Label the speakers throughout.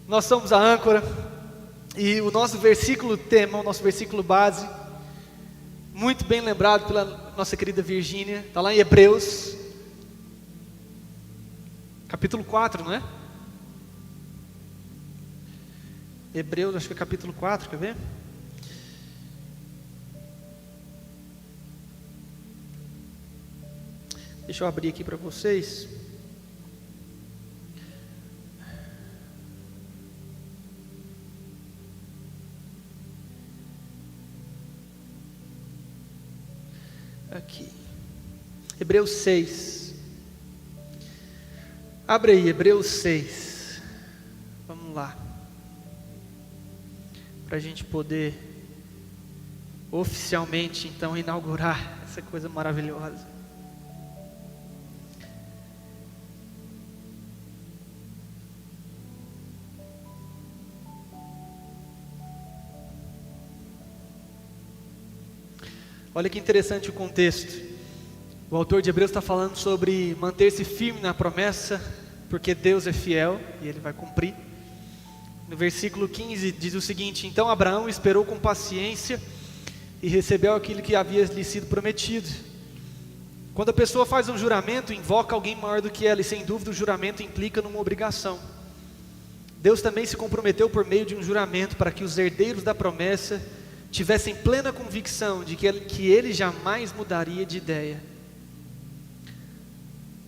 Speaker 1: Nós somos a âncora e o nosso versículo tema, o nosso versículo base, muito bem lembrado pela nossa querida Virgínia, está lá em Hebreus, capítulo 4, não é? Hebreus, acho que é capítulo 4, quer ver? Deixa eu abrir aqui para vocês. Aqui, Hebreus 6. Abre aí, Hebreus 6. Vamos lá. Para a gente poder oficialmente então inaugurar essa coisa maravilhosa. Olha que interessante o contexto. O autor de Hebreus está falando sobre manter-se firme na promessa, porque Deus é fiel e Ele vai cumprir. No versículo 15 diz o seguinte: então Abraão esperou com paciência e recebeu aquilo que havia lhe sido prometido. Quando a pessoa faz um juramento, invoca alguém maior do que ela, e sem dúvida o juramento implica numa obrigação. Deus também se comprometeu por meio de um juramento para que os herdeiros da promessa tivessem plena convicção de que ele jamais mudaria de ideia.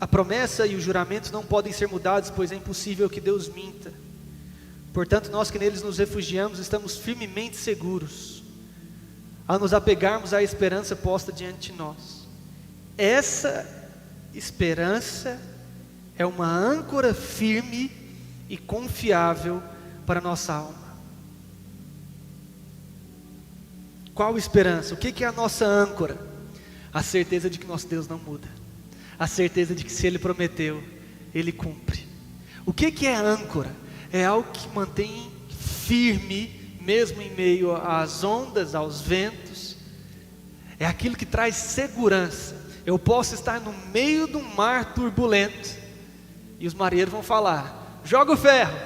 Speaker 1: A promessa e os juramentos não podem ser mudados, pois é impossível que Deus minta. Portanto, nós que neles nos refugiamos, estamos firmemente seguros, a nos apegarmos à esperança posta diante de nós. Essa esperança é uma âncora firme e confiável para a nossa alma. Qual esperança? O que é a nossa âncora? A certeza de que nosso Deus não muda. A certeza de que se Ele prometeu, Ele cumpre. O que é a âncora? É algo que mantém firme, mesmo em meio às ondas, aos ventos. É aquilo que traz segurança. Eu posso estar no meio de um mar turbulento e os marinheiros vão falar: joga o ferro.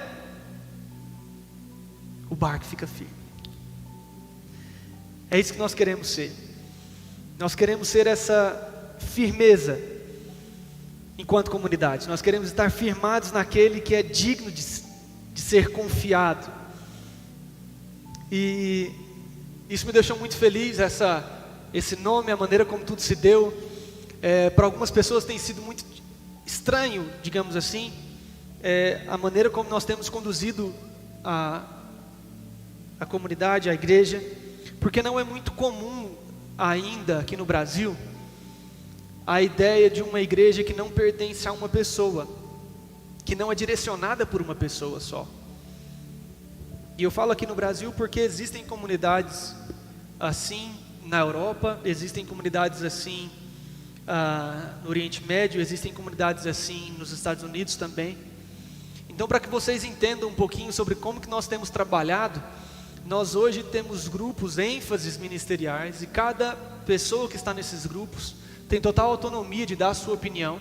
Speaker 1: O barco fica firme. É isso que nós queremos ser. Nós queremos ser essa firmeza enquanto comunidade. Nós queremos estar firmados naquele que é digno de ser confiado. E isso me deixou muito feliz, esse nome, a maneira como tudo se deu. Para algumas pessoas tem sido muito estranho, digamos assim, a maneira como nós temos conduzido a comunidade, a igreja. Porque não é muito comum ainda aqui no Brasil a ideia de uma igreja que não pertence a uma pessoa, que não é direcionada por uma pessoa só. E eu falo aqui no Brasil porque existem comunidades assim na Europa, existem comunidades assim no Oriente Médio, existem comunidades assim nos Estados Unidos também. Então, para que vocês entendam um pouquinho sobre como que nós temos trabalhado, nós hoje temos grupos, ênfases ministeriais, e cada pessoa que está nesses grupos tem total autonomia de dar a sua opinião,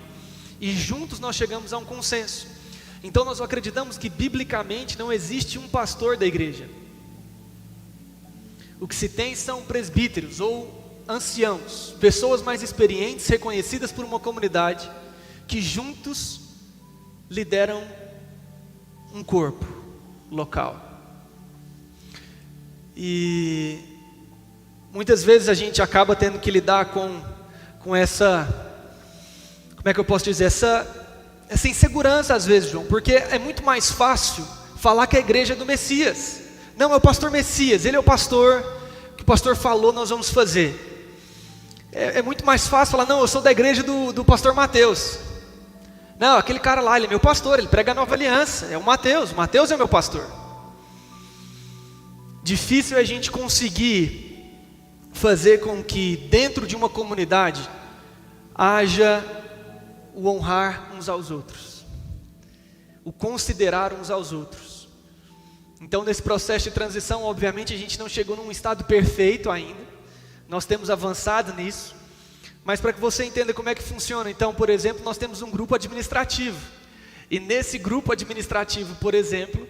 Speaker 1: e juntos nós chegamos a um consenso. Então nós acreditamos que biblicamente não existe um pastor da igreja. O que se tem são presbíteros ou anciãos, pessoas mais experientes, reconhecidas por uma comunidade, que juntos lideram um corpo local. E muitas vezes a gente acaba tendo que lidar com essa, como é que eu posso dizer, essa insegurança às vezes, João, porque é muito mais fácil falar que a igreja é do Messias. Não, é o pastor Messias, ele é o pastor, o que o pastor falou nós vamos fazer. É muito mais fácil falar: não, eu sou da igreja do pastor Mateus. Não, aquele cara lá, ele é meu pastor, ele prega a nova aliança, é o Mateus é meu pastor. Difícil é a gente conseguir fazer com que dentro de uma comunidade haja o honrar uns aos outros, o considerar uns aos outros. Então, nesse processo de transição, obviamente a gente não chegou num estado perfeito ainda, nós temos avançado nisso, mas para que você entenda como é que funciona, então, por exemplo, nós temos um grupo administrativo, e nesse grupo administrativo, por exemplo,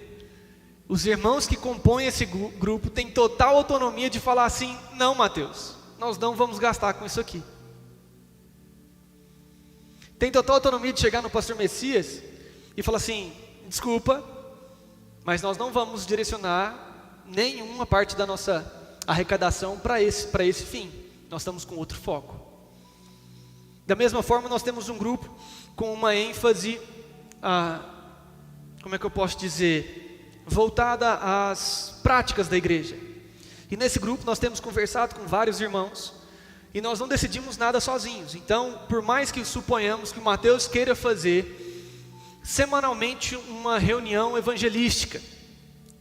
Speaker 1: Os irmãos que compõem esse grupo têm total autonomia de falar assim: não, Mateus, nós não vamos gastar com isso aqui. Tem total autonomia de chegar no pastor Messias e falar assim: desculpa, mas nós não vamos direcionar nenhuma parte da nossa arrecadação para esse fim. Nós estamos com outro foco. Da mesma forma, nós temos um grupo com uma ênfase, como é que eu posso dizer, voltada às práticas da igreja. E nesse grupo nós temos conversado com vários irmãos, e nós não decidimos nada sozinhos. Então, por mais que suponhamos que o Mateus queira fazer semanalmente uma reunião evangelística,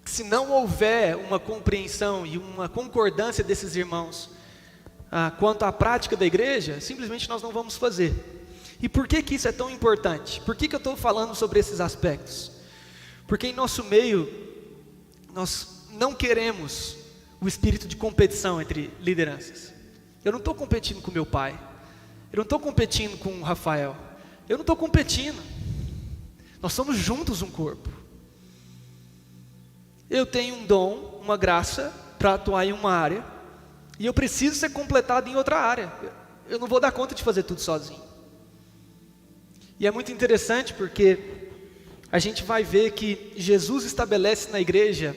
Speaker 1: se não houver uma compreensão e uma concordância desses irmãos quanto à prática da igreja, simplesmente nós não vamos fazer. E por que isso é tão importante? Por que eu estou falando sobre esses aspectos? Porque em nosso meio, nós não queremos o espírito de competição entre lideranças. Eu não estou competindo com meu pai, eu não estou competindo com o Rafael, eu não estou competindo. Nós somos juntos um corpo. Eu tenho um dom, uma graça para atuar em uma área, e eu preciso ser completado em outra área. Eu não vou dar conta de fazer tudo sozinho. E é muito interessante porque a gente vai ver que Jesus estabelece na igreja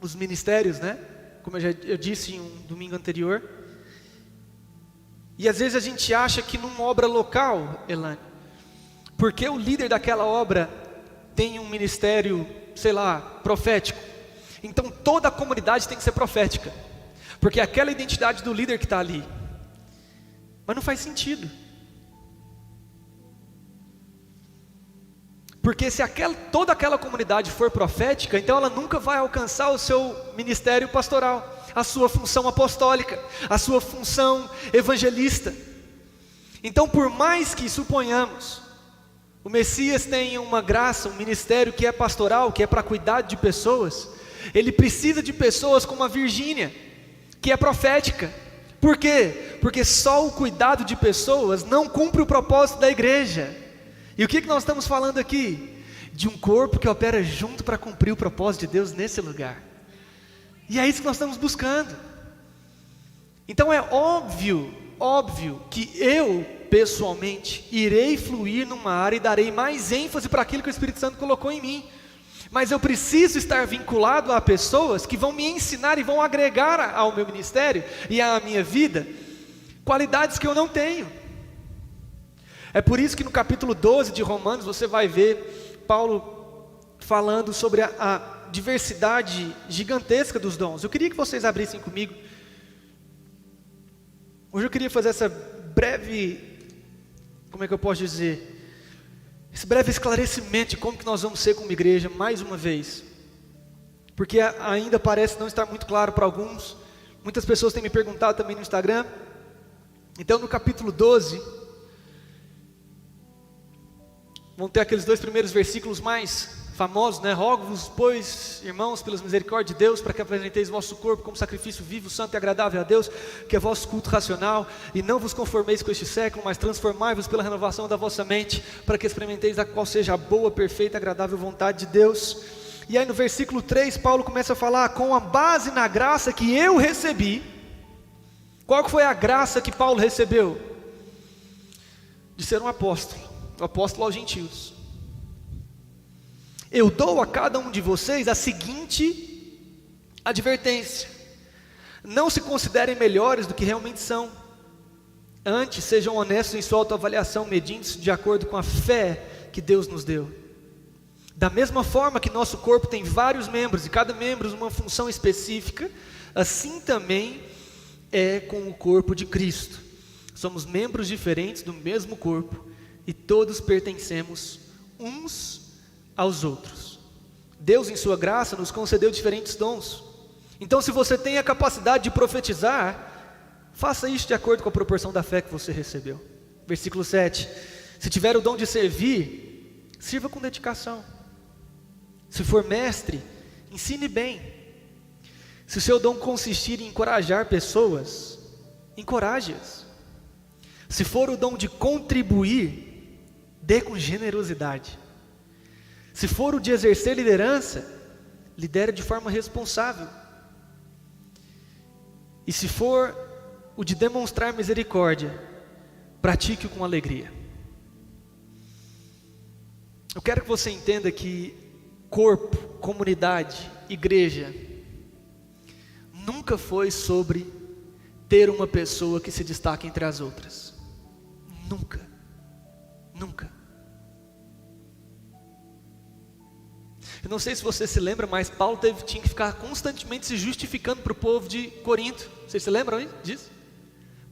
Speaker 1: os ministérios, né? Como eu disse em um domingo anterior. E às vezes a gente acha que numa obra local, Elane, porque o líder daquela obra tem um ministério, sei lá, profético, então toda a comunidade tem que ser profética, porque é aquela identidade do líder que está ali. Mas não faz sentido. Porque se toda aquela comunidade for profética, então ela nunca vai alcançar o seu ministério pastoral, a sua função apostólica, a sua função evangelista. Então, por mais que suponhamos, o Messias tem uma graça, um ministério que é pastoral, que é para cuidar de pessoas, ele precisa de pessoas como a Virgínia, que é profética. Por quê? Porque só o cuidado de pessoas não cumpre o propósito da igreja. E o que nós estamos falando aqui? De um corpo que opera junto para cumprir o propósito de Deus nesse lugar. E é isso que nós estamos buscando. Então é óbvio que eu, pessoalmente, irei fluir numa área e darei mais ênfase para aquilo que o Espírito Santo colocou em mim. Mas eu preciso estar vinculado a pessoas que vão me ensinar e vão agregar ao meu ministério e à minha vida qualidades que eu não tenho. É por isso que no capítulo 12 de Romanos você vai ver Paulo falando sobre a diversidade gigantesca dos dons. Eu queria que vocês abrissem comigo. Hoje eu queria fazer essa breve, como é que eu posso dizer? Esse breve esclarecimento de como que nós vamos ser como igreja mais uma vez. Porque ainda parece não estar muito claro para alguns. Muitas pessoas têm me perguntado também no Instagram. Então no capítulo 12, vão ter aqueles 2 primeiros versículos mais famosos, né? Rogo-vos, pois, irmãos, pelas misericórdias de Deus, para que apresenteis vosso corpo como sacrifício vivo, santo e agradável a Deus, que é vosso culto racional, e não vos conformeis com este século, mas transformai-vos pela renovação da vossa mente, para que experimenteis a qual seja a boa, perfeita e agradável vontade de Deus. E aí no versículo 3, Paulo começa a falar, com a base na graça que eu recebi. Qual que foi a graça que Paulo recebeu? De ser um apóstolo aos gentios. Eu dou a cada um de vocês a seguinte advertência: não se considerem melhores do que realmente são, antes sejam honestos em sua autoavaliação, medindo-se de acordo com a fé que Deus nos deu. Da mesma forma que nosso corpo tem vários membros, e cada membro uma função específica, assim também é com o corpo de Cristo. Somos membros diferentes do mesmo corpo, e todos pertencemos uns aos outros. Deus, em sua graça, nos concedeu diferentes dons. Então, se você tem a capacidade de profetizar, faça isso de acordo com a proporção da fé que você recebeu. Versículo 7. Se tiver o dom de servir, sirva com dedicação. Se for mestre, ensine bem. Se o seu dom consistir em encorajar pessoas, encoraje-as. Se for o dom de contribuir, dê com generosidade. Se for o de exercer liderança, lidere de forma responsável. E se for o de demonstrar misericórdia, pratique-o com alegria. Eu quero que você entenda que corpo, comunidade, igreja, nunca foi sobre ter uma pessoa que se destaque entre as outras. Nunca. Nunca. Eu não sei se você se lembra, mas Paulo tinha que ficar constantemente se justificando para o povo de Corinto. Vocês se lembram disso?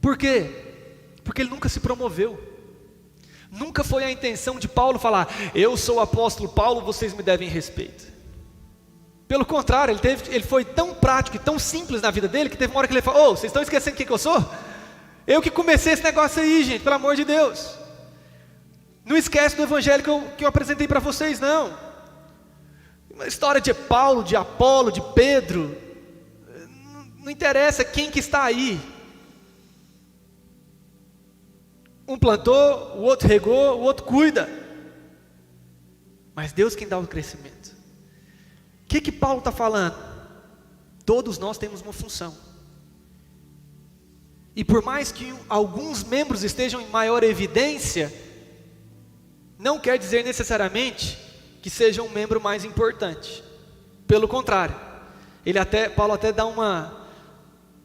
Speaker 1: Por quê? Porque ele nunca se promoveu. Nunca foi a intenção de Paulo falar: eu sou o apóstolo Paulo, vocês me devem respeito. Pelo contrário, ele foi tão prático e tão simples na vida dele, que teve uma hora que ele falou: vocês estão esquecendo quem que eu sou? Eu que comecei esse negócio aí, gente, pelo amor de Deus. Não esquece do evangelho que eu apresentei para vocês, não. Uma história de Paulo, de Apolo, de Pedro, não interessa quem que está aí. Um plantou, o outro regou, o outro cuida. Mas Deus quem dá o crescimento. O que Paulo está falando? Todos nós temos uma função. E por mais que alguns membros estejam em maior evidência, não quer dizer necessariamente que seja um membro mais importante. Pelo contrário, Paulo até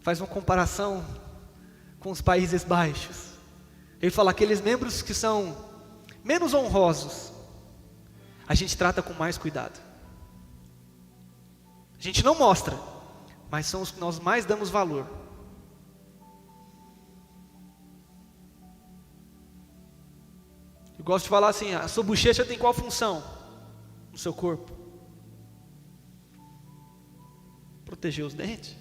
Speaker 1: faz uma comparação com os Países Baixos. Ele fala: aqueles membros que são menos honrosos, a gente trata com mais cuidado. A gente não mostra, mas são os que nós mais damos valor. Eu gosto de falar assim: a sua bochecha tem qual função no seu corpo? Proteger os dentes.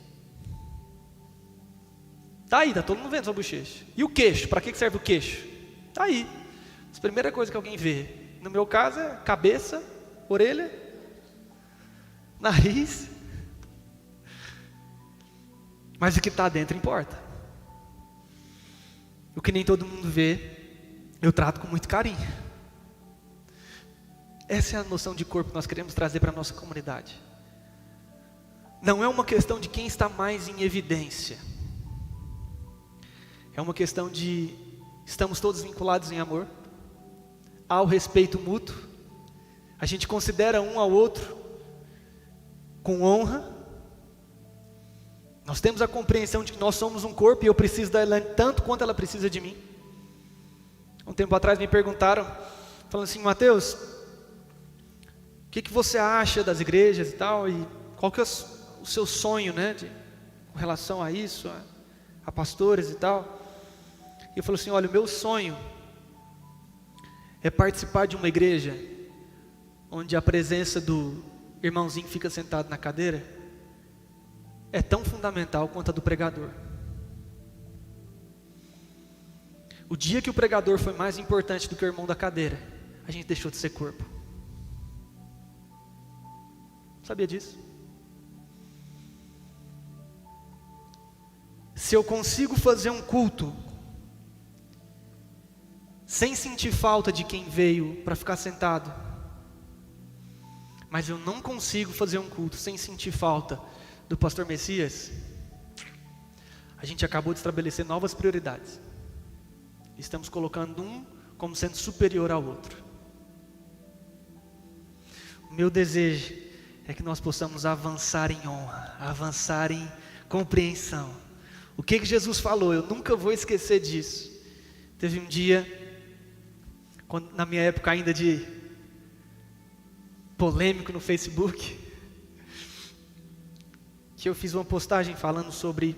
Speaker 1: Tá aí, tá todo mundo vendo sua bochecha. E o queixo? Para que serve o queixo? Tá aí. A primeira coisa que alguém vê, no meu caso, é cabeça, orelha, nariz. Mas o que está dentro importa. O que nem todo mundo vê, eu trato com muito carinho. Essa é a noção de corpo que nós queremos trazer para a nossa comunidade. Não é uma questão de quem está mais em evidência. É uma questão de estamos todos vinculados em amor, há o respeito mútuo, a gente considera um ao outro com honra. Nós temos a compreensão de que nós somos um corpo e eu preciso da Elaine tanto quanto ela precisa de mim. Um tempo atrás me perguntaram, falando assim: Mateus, o que você acha das igrejas e tal, e qual que é o seu sonho, né, com relação a isso, a pastores e tal. E eu falo assim: olha, o meu sonho é participar de uma igreja onde a presença do irmãozinho que fica sentado na cadeira é tão fundamental quanto a do pregador. O dia que o pregador foi mais importante do que o irmão da cadeira, a gente deixou de ser corpo. Sabia disso? Se eu consigo fazer um culto sem sentir falta de quem veio para ficar sentado, mas eu não consigo fazer um culto sem sentir falta do pastor Messias, a gente acabou de estabelecer novas prioridades. Estamos colocando um como sendo superior ao outro. O meu desejo é que nós possamos avançar em honra, avançar em compreensão. O que Jesus falou, eu nunca vou esquecer disso. Teve um dia, na minha época ainda de polêmico no Facebook, que eu fiz uma postagem falando sobre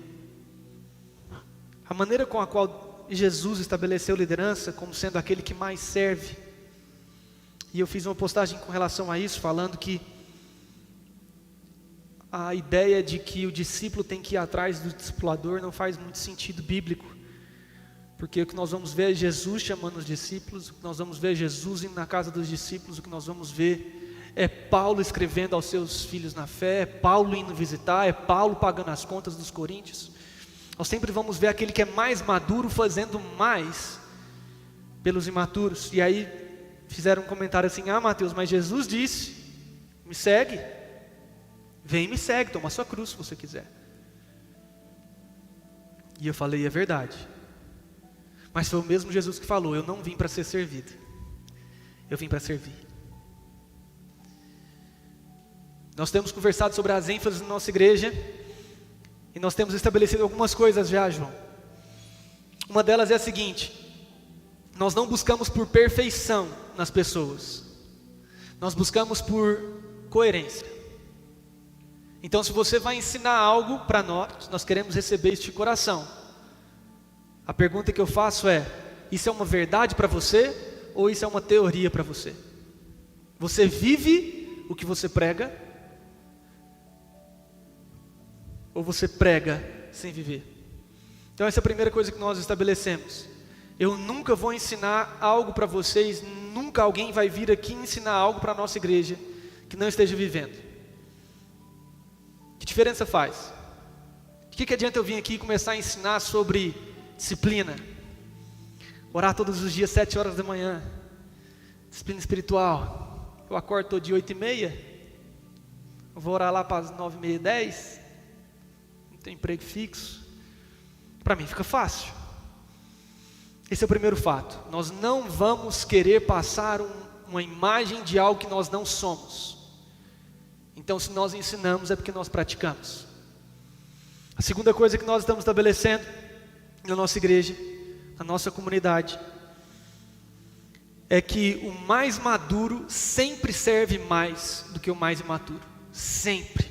Speaker 1: a maneira com a qual Jesus estabeleceu liderança como sendo aquele que mais serve. E eu fiz uma postagem com relação a isso, falando que a ideia de que o discípulo tem que ir atrás do discipulador não faz muito sentido bíblico. Porque o que nós vamos ver é Jesus chamando os discípulos, o que nós vamos ver é Jesus indo na casa dos discípulos, o que nós vamos ver é Paulo escrevendo aos seus filhos na fé, é Paulo indo visitar, é Paulo pagando as contas dos coríntios. Nós sempre vamos ver aquele que é mais maduro fazendo mais pelos imaturos. E aí fizeram um comentário assim: ah, Mateus, mas Jesus disse, me segue. Vem e me segue, toma a sua cruz se você quiser. E eu falei, é verdade. Mas foi o mesmo Jesus que falou, eu não vim para ser servido, eu vim para servir. Nós temos conversado sobre as ênfases na nossa igreja, e nós temos estabelecido algumas coisas já, João. Uma delas é a seguinte: nós não buscamos por perfeição nas pessoas, nós buscamos por coerência. Então, se você vai ensinar algo para nós, nós queremos receber isso de coração. A pergunta que eu faço é: isso é uma verdade para você ou isso é uma teoria para você? Você vive o que você prega ou você prega sem viver? Então essa é a primeira coisa que nós estabelecemos. Eu nunca vou ensinar algo para vocês, nunca alguém vai vir aqui ensinar algo para a nossa igreja que não esteja vivendo. Que diferença faz? De que adianta eu vir aqui e começar a ensinar sobre disciplina? Orar todos os dias 7 horas da manhã, disciplina espiritual. Eu acordo todo dia 8h30, eu vou orar lá para as 9h30, 10. Não tenho emprego fixo. Para mim fica fácil. Esse é o primeiro fato. Nós não vamos querer passar uma imagem de algo que nós não somos. Então, se nós ensinamos, é porque nós praticamos. A segunda coisa que nós estamos estabelecendo na nossa igreja, na nossa comunidade, é que o mais maduro sempre serve mais do que o mais imaturo. Sempre.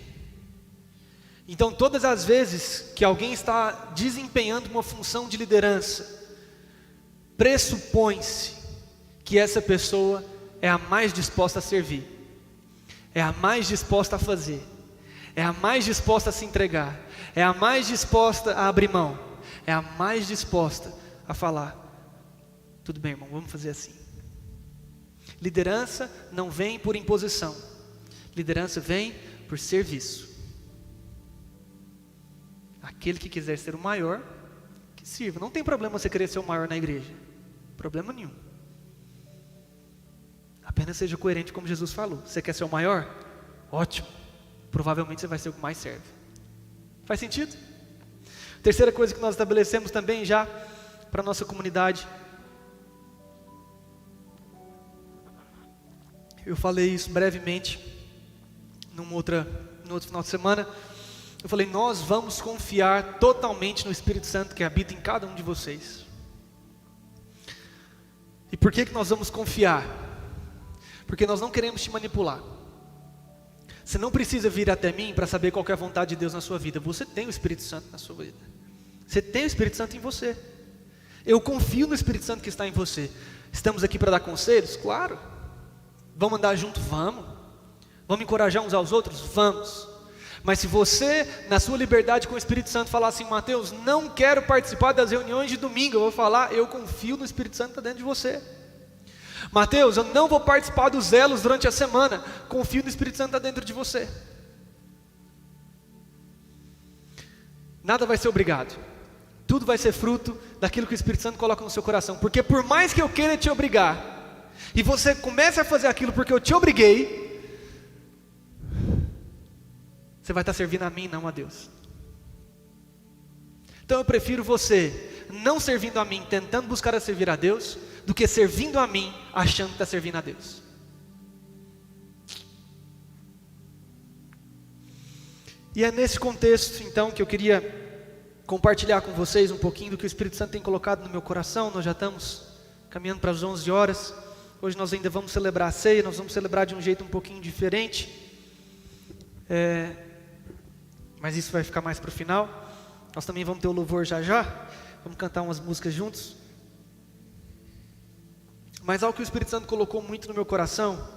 Speaker 1: Então, todas as vezes que alguém está desempenhando uma função de liderança, pressupõe-se que essa pessoa é a mais disposta a servir, é a mais disposta a fazer, é a mais disposta a se entregar, é a mais disposta a abrir mão, é a mais disposta a falar: tudo bem, irmão, vamos fazer assim. Liderança não vem por imposição, liderança vem por serviço. Aquele que quiser ser o maior, que sirva. Não tem problema você querer ser o maior na igreja, problema nenhum. Apenas seja coerente como Jesus falou. Você quer ser o maior? Ótimo, provavelmente você vai ser o que mais serve. Faz sentido? Terceira coisa que nós estabelecemos também já para a nossa comunidade. Eu falei isso brevemente no outro final de semana. Eu falei: nós vamos confiar totalmente no Espírito Santo que habita em cada um de vocês. E por que nós vamos confiar? Porque nós não queremos te manipular. Você não precisa vir até mim para saber qual é a vontade de Deus na sua vida. Você tem o Espírito Santo na sua vida. Você tem o Espírito Santo em você. Eu confio no Espírito Santo que está em você. Estamos aqui para dar conselhos? Claro. Vamos andar junto? Vamos. Vamos encorajar uns aos outros? Vamos. Mas se você, na sua liberdade com o Espírito Santo, falar assim: Mateus, não quero participar das reuniões de domingo, eu vou falar: eu confio no Espírito Santo que está dentro de você. Mateus, eu não vou participar dos zelos durante a semana, confio no Espírito Santo que está dentro de você. Nada vai ser obrigado, tudo vai ser fruto daquilo que o Espírito Santo coloca no seu coração. Porque por mais que eu queira te obrigar, e você comece a fazer aquilo porque eu te obriguei, você vai estar servindo a mim, não a Deus. Então eu prefiro você não servindo a mim, tentando buscar a servir a Deus, do que servindo a mim, achando que está servindo a Deus. E é nesse contexto, então, que eu queria compartilhar com vocês um pouquinho do que o Espírito Santo tem colocado no meu coração. Nós já estamos caminhando para as 11 horas. Hoje nós ainda vamos celebrar a ceia, nós vamos celebrar de um jeito um pouquinho diferente. Mas isso vai ficar mais para o final. Nós também vamos ter o louvor já já. Vamos cantar umas músicas juntos. Mas algo que o Espírito Santo colocou muito no meu coração,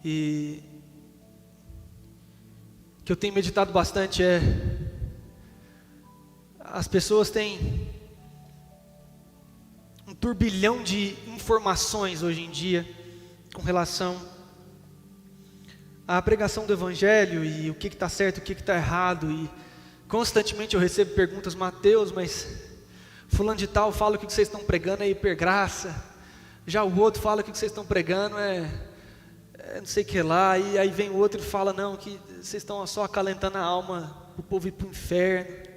Speaker 1: e que eu tenho meditado bastante, é: as pessoas têm um turbilhão de informações hoje em dia com relação à pregação do Evangelho e o que está certo e o que está errado. E constantemente eu recebo perguntas: Mateus, mas fulano de tal fala que o que vocês estão pregando é hipergraça, já o outro fala que o que vocês estão pregando é não sei o que lá, e aí vem o outro e fala, não, que vocês estão só acalentando a alma, o povo ir para o inferno.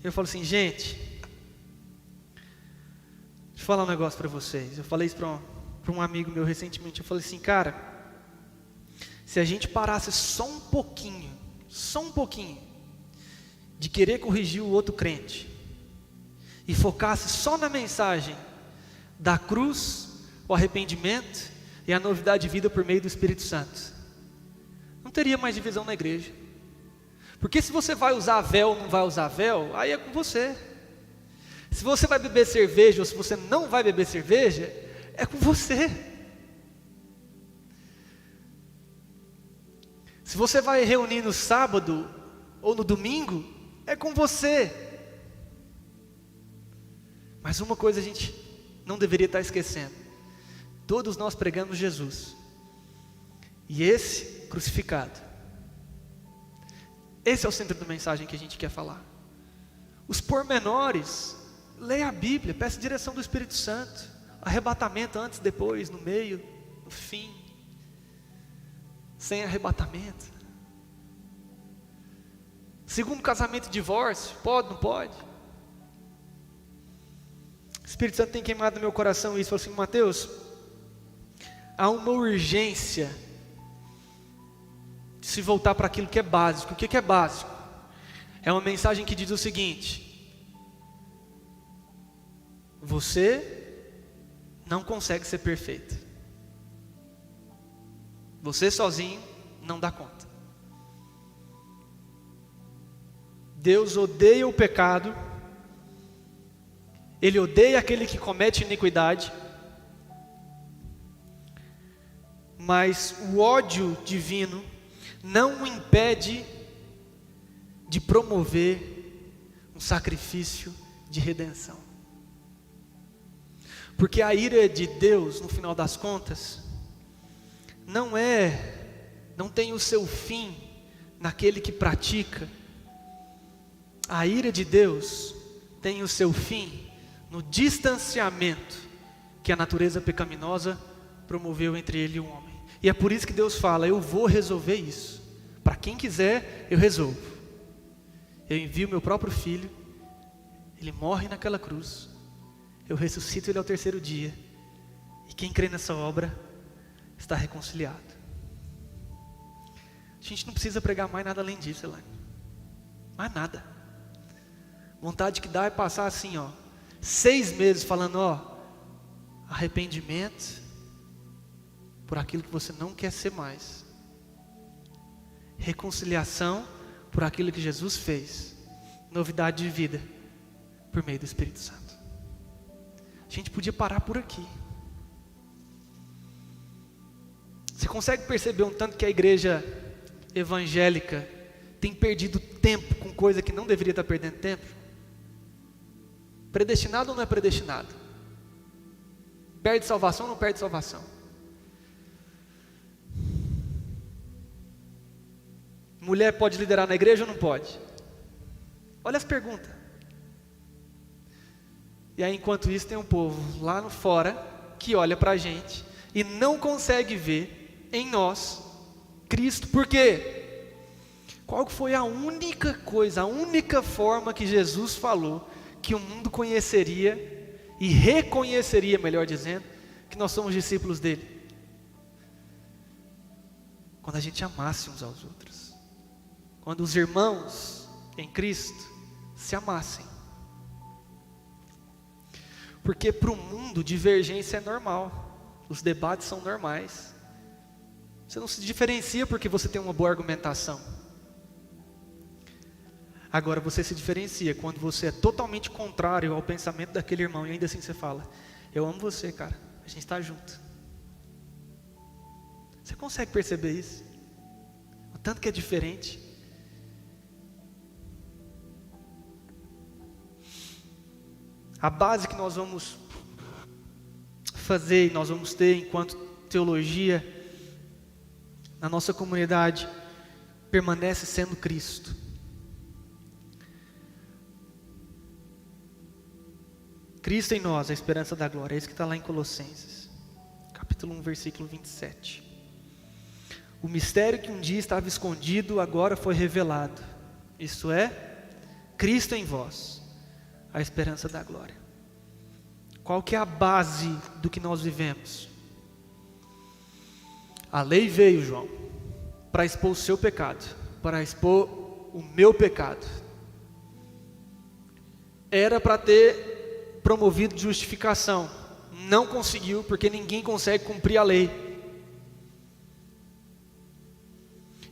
Speaker 1: Eu falo assim, gente, deixa eu falar um negócio para vocês. Eu falei isso para um amigo meu recentemente. Eu falei assim, cara, se a gente parasse só um pouquinho de querer corrigir o outro crente e focasse só na mensagem da cruz, o arrependimento e a novidade de vida por meio do Espírito Santo, não teria mais divisão na igreja. Porque se você vai usar véu ou não vai usar véu, aí é com você. Se você vai beber cerveja ou se você não vai beber cerveja, é com você. Se você vai reunir no sábado ou no domingo, é com você. Mas uma coisa a gente não deveria estar esquecendo: todos nós pregamos Jesus, e esse crucificado. Esse é o centro da mensagem que a gente quer falar. Os pormenores, leia a Bíblia, peça direção do Espírito Santo. Arrebatamento antes, depois, no meio, no fim. Sem arrebatamento. Segundo casamento e divórcio, pode, não pode? O Espírito Santo tem queimado no meu coração isso. Falou assim, Mateus, há uma urgência de se voltar para aquilo que é básico. O que é básico? É uma mensagem que diz o seguinte: você não consegue ser perfeito. Você sozinho não dá conta. Deus odeia o pecado. Ele odeia aquele que comete iniquidade. Mas o ódio divino não o impede de promover um sacrifício de redenção. Porque a ira de Deus, no final das contas, não tem o seu fim naquele que pratica. A ira de Deus tem o seu fim no distanciamento que a natureza pecaminosa promoveu entre ele e o homem. E é por isso que Deus fala, eu vou resolver isso. Para quem quiser, eu resolvo. Eu envio meu próprio filho, ele morre naquela cruz, eu ressuscito ele ao terceiro dia, e quem crê nessa obra está reconciliado. A gente não precisa pregar mais nada além disso, Elaine. Mais nada. Vontade que dá é passar assim, 6 meses falando, arrependimento por aquilo que você não quer ser mais, reconciliação por aquilo que Jesus fez, novidade de vida por meio do Espírito Santo. A gente podia parar por aqui. Você consegue perceber um tanto que a igreja evangélica tem perdido tempo com coisa que não deveria estar perdendo tempo? Predestinado ou não é predestinado? Perde salvação ou não perde salvação? Mulher pode liderar na igreja ou não pode? Olha as perguntas. E aí enquanto isso tem um povo lá no fora que olha para a gente e não consegue ver em nós Cristo. Por quê? Qual foi a única coisa, a única forma que Jesus falou que o mundo conheceria e reconheceria, melhor dizendo, que nós somos discípulos dele? Quando a gente amasse uns aos outros. Quando os irmãos em Cristo se amassem. Porque para o mundo divergência é normal. Os debates são normais. Você não se diferencia porque você tem uma boa argumentação. Agora você se diferencia quando você é totalmente contrário ao pensamento daquele irmão. E ainda assim você fala, eu amo você, cara, a gente está junto. Você consegue perceber isso? O tanto que é diferente. A base que nós vamos fazer e nós vamos ter enquanto teologia na nossa comunidade permanece sendo Cristo. Cristo em nós, a esperança da glória. É isso que está lá em Colossenses, capítulo capítulo 1, versículo 27. O mistério que um dia estava escondido, agora foi revelado. Isto é, Cristo em vós, a esperança da glória. Qual que é a base do que nós vivemos? A lei veio, João, para expor o seu pecado, para expor o meu pecado. Era para ter promovido justificação, não conseguiu, porque ninguém consegue cumprir a lei.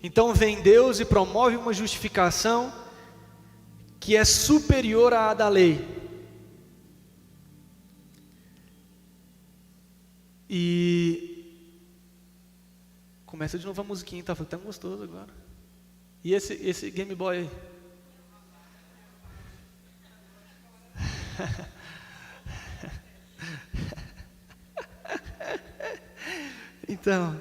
Speaker 1: Então vem Deus e promove uma justificação que é superior à da lei. E começa de novo a musiquinha, tá tão gostoso agora. E esse Game Boy aí? Então,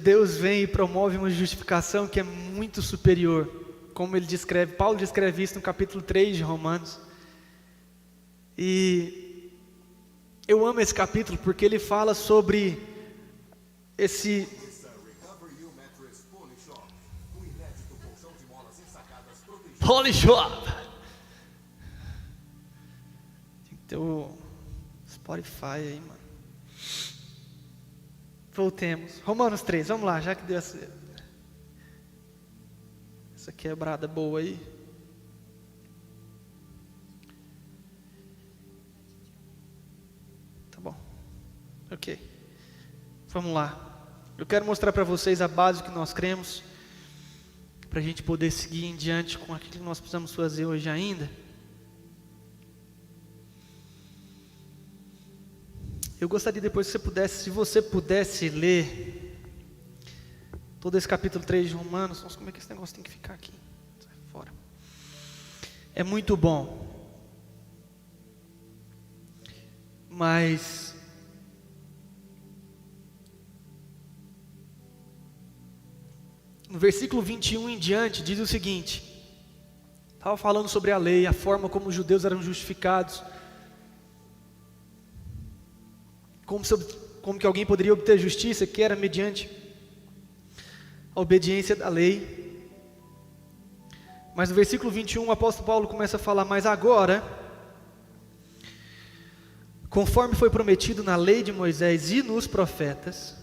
Speaker 1: Deus vem e promove uma justificação que é muito superior, como ele descreve, Paulo descreve isso no capítulo 3 de Romanos. E eu amo esse capítulo porque ele fala sobre esse Holy Shop. Tem que ter o Spotify aí, mano. Voltemos. Romanos 3, vamos lá, já que deu essa quebrada boa aí. Tá bom. Ok. Vamos lá. Eu quero mostrar para vocês a base que nós cremos, para a gente poder seguir em diante com aquilo que nós precisamos fazer hoje ainda. Eu gostaria depois que você pudesse, se você pudesse ler todo esse capítulo 3 de Romanos. Nossa, como é que esse negócio tem que ficar aqui? Sai fora. É muito bom. Mas no versículo 21 em diante diz o seguinte: estava falando sobre a lei, a forma como os judeus eram justificados, como que alguém poderia obter justiça, que era mediante a obediência da lei. Mas no versículo 21 o apóstolo Paulo começa a falar: mas agora, conforme foi prometido na lei de Moisés e nos profetas,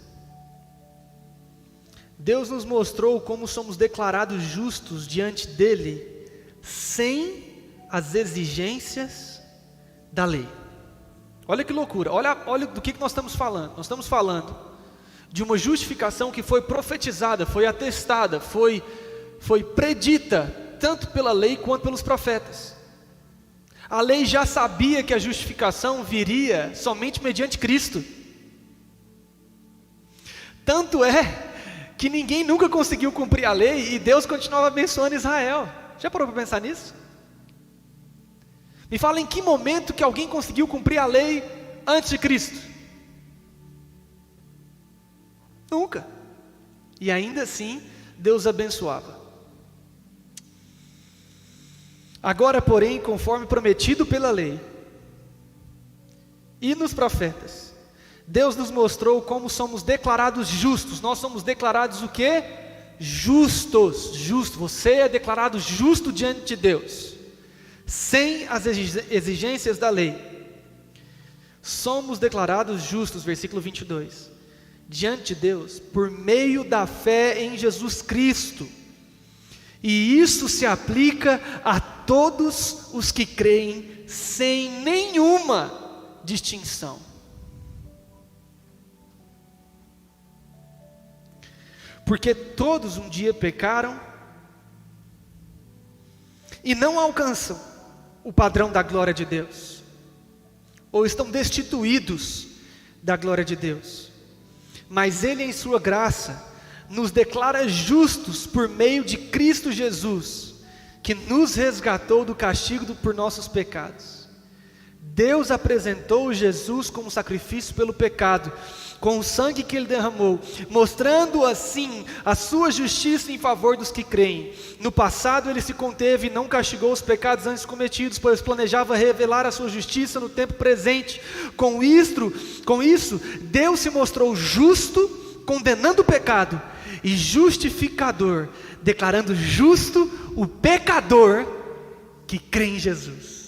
Speaker 1: Deus nos mostrou como somos declarados justos diante dele, sem as exigências da lei. Olha que loucura, olha do que nós estamos falando. Nós estamos falando de uma justificação que foi profetizada, foi atestada, foi predita, tanto pela lei quanto pelos profetas. A lei já sabia que a justificação viria somente mediante Cristo. Tanto é que ninguém nunca conseguiu cumprir a lei e Deus continuava abençoando Israel. Já parou para pensar nisso? Me fala em que momento que alguém conseguiu cumprir a lei antes de Cristo? Nunca. E ainda assim, Deus abençoava. Agora, porém, conforme prometido pela lei e nos profetas, Deus nos mostrou como somos declarados justos. Nós somos declarados o quê? Justos. Justo. Você é declarado justo diante de Deus, sem as exigências da lei. Somos declarados justos, versículo 22, diante de Deus, por meio da fé em Jesus Cristo. E isso se aplica a todos os que creem, sem nenhuma distinção. Porque todos um dia pecaram e não alcançam o padrão da glória de Deus, ou estão destituídos da glória de Deus. Mas Ele, em sua graça, nos declara justos por meio de Cristo Jesus, que nos resgatou do castigo por nossos pecados. Deus apresentou Jesus como sacrifício pelo pecado, com o sangue que ele derramou, mostrando assim a sua justiça em favor dos que creem. No passado ele se conteve e não castigou os pecados antes cometidos, pois planejava revelar a sua justiça no tempo presente. Com isso, Deus se mostrou justo, condenando o pecado, e justificador, declarando justo o pecador que crê em Jesus.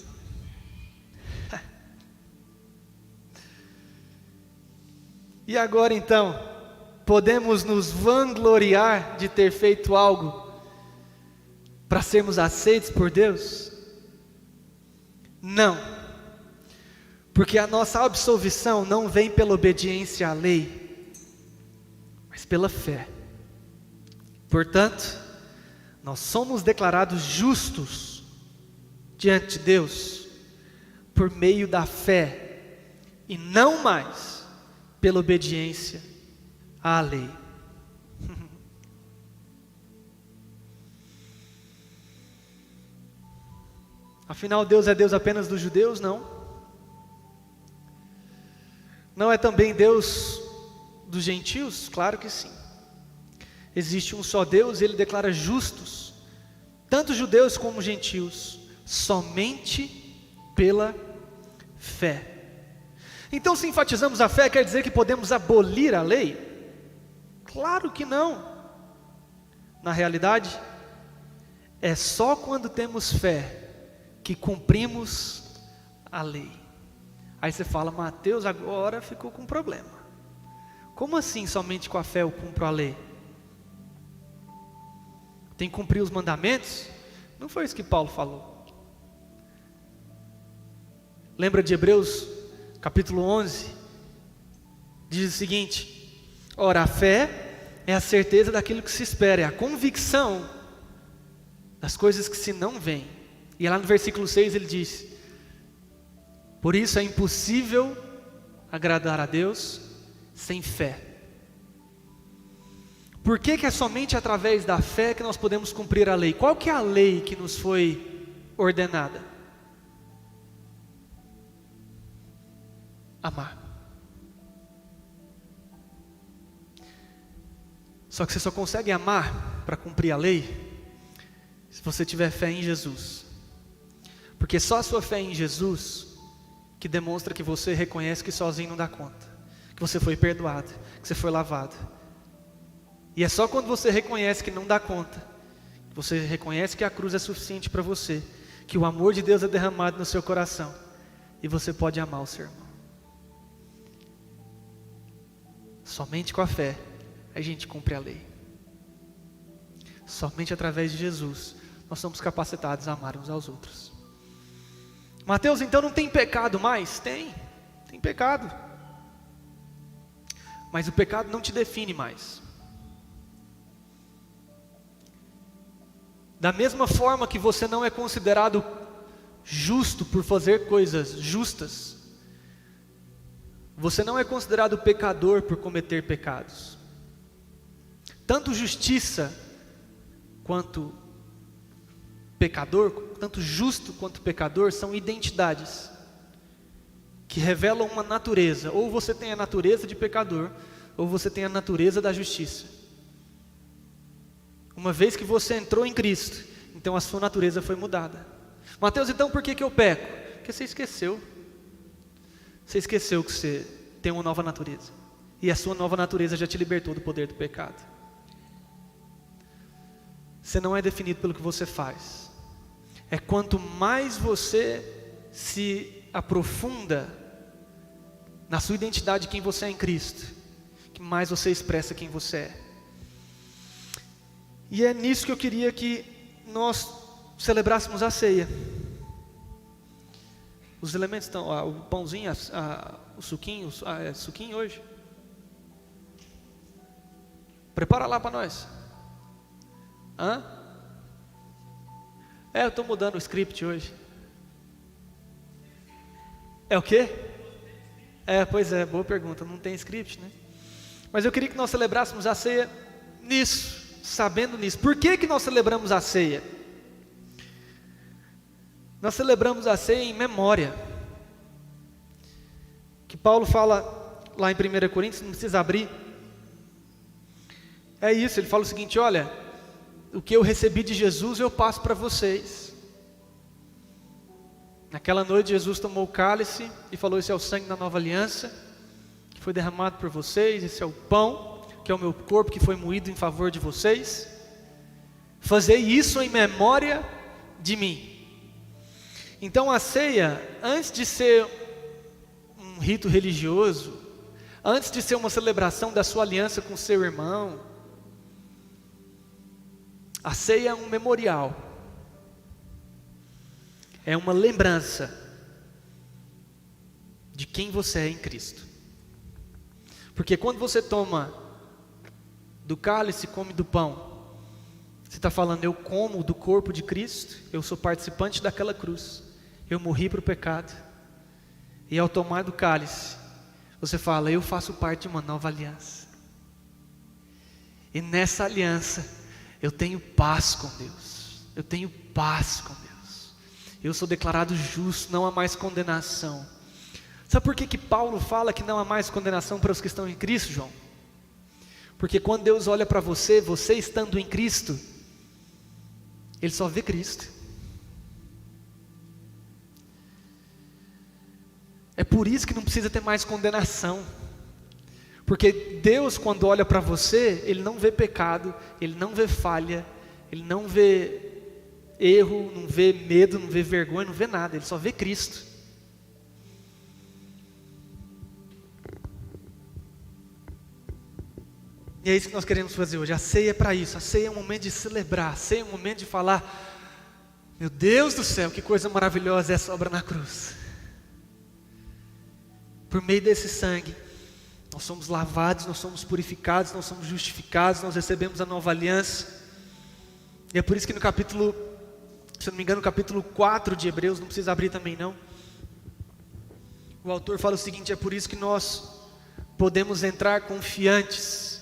Speaker 1: E agora então, podemos nos vangloriar de ter feito algo para sermos aceitos por Deus? Não, porque a nossa absolvição não vem pela obediência à lei, mas pela fé. Portanto, nós somos declarados justos diante de Deus por meio da fé e não mais pela obediência à lei. Afinal, Deus é Deus apenas dos judeus? Não. Não é também Deus dos gentios? Claro que sim. Existe um só Deus e Ele declara justos, tanto judeus como gentios, somente pela fé. Então, se enfatizamos a fé, quer dizer que podemos abolir a lei? Claro que não. Na realidade, é só quando temos fé que cumprimos a lei. Aí você fala, Mateus, agora ficou com problema. Como assim somente com a fé eu cumpro a lei? Tem que cumprir os mandamentos? Não foi isso que Paulo falou. Lembra de Hebreus capítulo 11? Diz o seguinte: ora, a fé é a certeza daquilo que se espera, é a convicção das coisas que se não veem. E lá no versículo 6 ele diz: por isso é impossível agradar a Deus sem fé. Por que é somente através da fé que nós podemos cumprir a lei? Qual que é a lei que nos foi ordenada? Amar. Só que você só consegue amar para cumprir a lei se você tiver fé em Jesus. Porque só a sua fé em Jesus que demonstra que você reconhece que sozinho não dá conta, que você foi perdoado, que você foi lavado. E é só quando você reconhece que não dá conta, que você reconhece que a cruz é suficiente para você, que o amor de Deus é derramado no seu coração, e você pode amar o seu irmão. Somente com a fé a gente cumpre a lei. Somente através de Jesus nós somos capacitados a amar uns aos outros. Mateus, então não tem pecado mais? Tem pecado. Mas o pecado não te define mais. Da mesma forma que você não é considerado justo por fazer coisas justas, você não é considerado pecador por cometer pecados. Tanto justiça quanto pecador, tanto justo quanto pecador, são identidades que revelam uma natureza. Ou você tem a natureza de pecador, ou você tem a natureza da justiça. Uma vez que você entrou em Cristo, então a sua natureza foi mudada. Mateus, então por que eu peco? Porque você esqueceu. Você esqueceu que você tem uma nova natureza. E a sua nova natureza já te libertou do poder do pecado. Você não é definido pelo que você faz. É quanto mais você se aprofunda na sua identidade de quem você é em Cristo, que mais você expressa quem você é. E é nisso que eu queria que nós celebrássemos a ceia. Os elementos estão, o pãozinho, o suquinho, suquinho hoje. Prepara lá para nós. Eu estou mudando o script hoje. É o quê? Pois é, boa pergunta, não tem script, né? Mas eu queria que nós celebrássemos a ceia nisso, sabendo nisso. Por que nós celebramos a ceia? Nós celebramos a ceia em memória que Paulo fala lá em 1 Coríntios, não precisa abrir. É isso, ele fala o seguinte: olha, o que eu recebi de Jesus eu passo para vocês. Naquela noite Jesus tomou o cálice e falou: esse é o sangue da nova aliança, que foi derramado por vocês. Esse é o pão, que é o meu corpo, que foi moído em favor de vocês. Fazei isso em memória de mim. Então a ceia, antes de ser um rito religioso, antes de ser uma celebração da sua aliança com seu irmão, a ceia é um memorial, é uma lembrança de quem você é em Cristo. Porque quando você toma do cálice e come do pão, você está falando: eu como do corpo de Cristo, eu sou participante daquela cruz, eu morri para o pecado. E ao tomar do cálice, você fala: eu faço parte de uma nova aliança. E nessa aliança, eu tenho paz com Deus. Eu tenho paz com Deus. Eu sou declarado justo, não há mais condenação. Sabe por que Paulo fala que não há mais condenação para os que estão em Cristo, João? Porque quando Deus olha para você, você estando em Cristo, Ele só vê Cristo. É por isso que não precisa ter mais condenação. Porque Deus, quando olha para você, Ele não vê pecado, Ele não vê falha, Ele não vê erro, não vê medo, não vê vergonha, não vê nada. Ele só vê Cristo. E é isso que nós queremos fazer hoje. A ceia é para isso. A ceia é um momento de celebrar. A ceia é um momento de falar: meu Deus do céu, que coisa maravilhosa é essa obra na cruz. Por meio desse sangue, nós somos lavados, nós somos purificados, nós somos justificados, nós recebemos a nova aliança. E é por isso que no capítulo, se eu não me engano, no capítulo 4 de Hebreus, não precisa abrir também não, o autor fala o seguinte: é por isso que nós podemos entrar confiantes,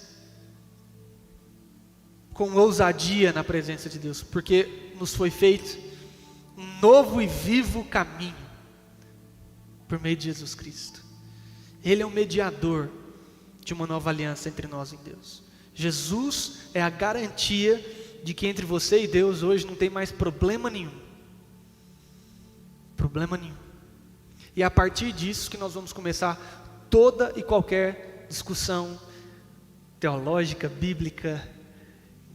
Speaker 1: com ousadia na presença de Deus, porque nos foi feito um novo e vivo caminho, por meio de Jesus Cristo. Ele é o mediador de uma nova aliança entre nós e Deus. Jesus é a garantia de que entre você e Deus hoje não tem mais problema nenhum. Problema nenhum. E é a partir disso que nós vamos começar toda e qualquer discussão teológica, bíblica,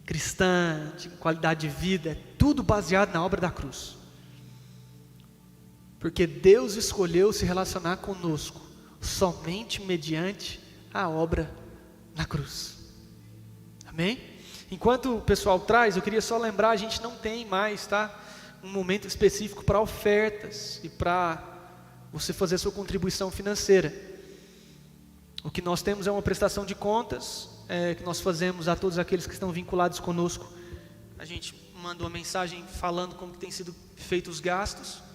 Speaker 1: cristã, de qualidade de vida. É tudo baseado na obra da cruz. Porque Deus escolheu se relacionar conosco somente mediante a obra na cruz. Amém? Enquanto o pessoal traz, eu queria só lembrar: a gente não tem mais, tá, um momento específico para ofertas e para você fazer a sua contribuição financeira. O que nós temos é uma prestação de contas, que nós fazemos a todos aqueles que estão vinculados conosco. A gente manda uma mensagem falando como que tem sido feitos os gastos.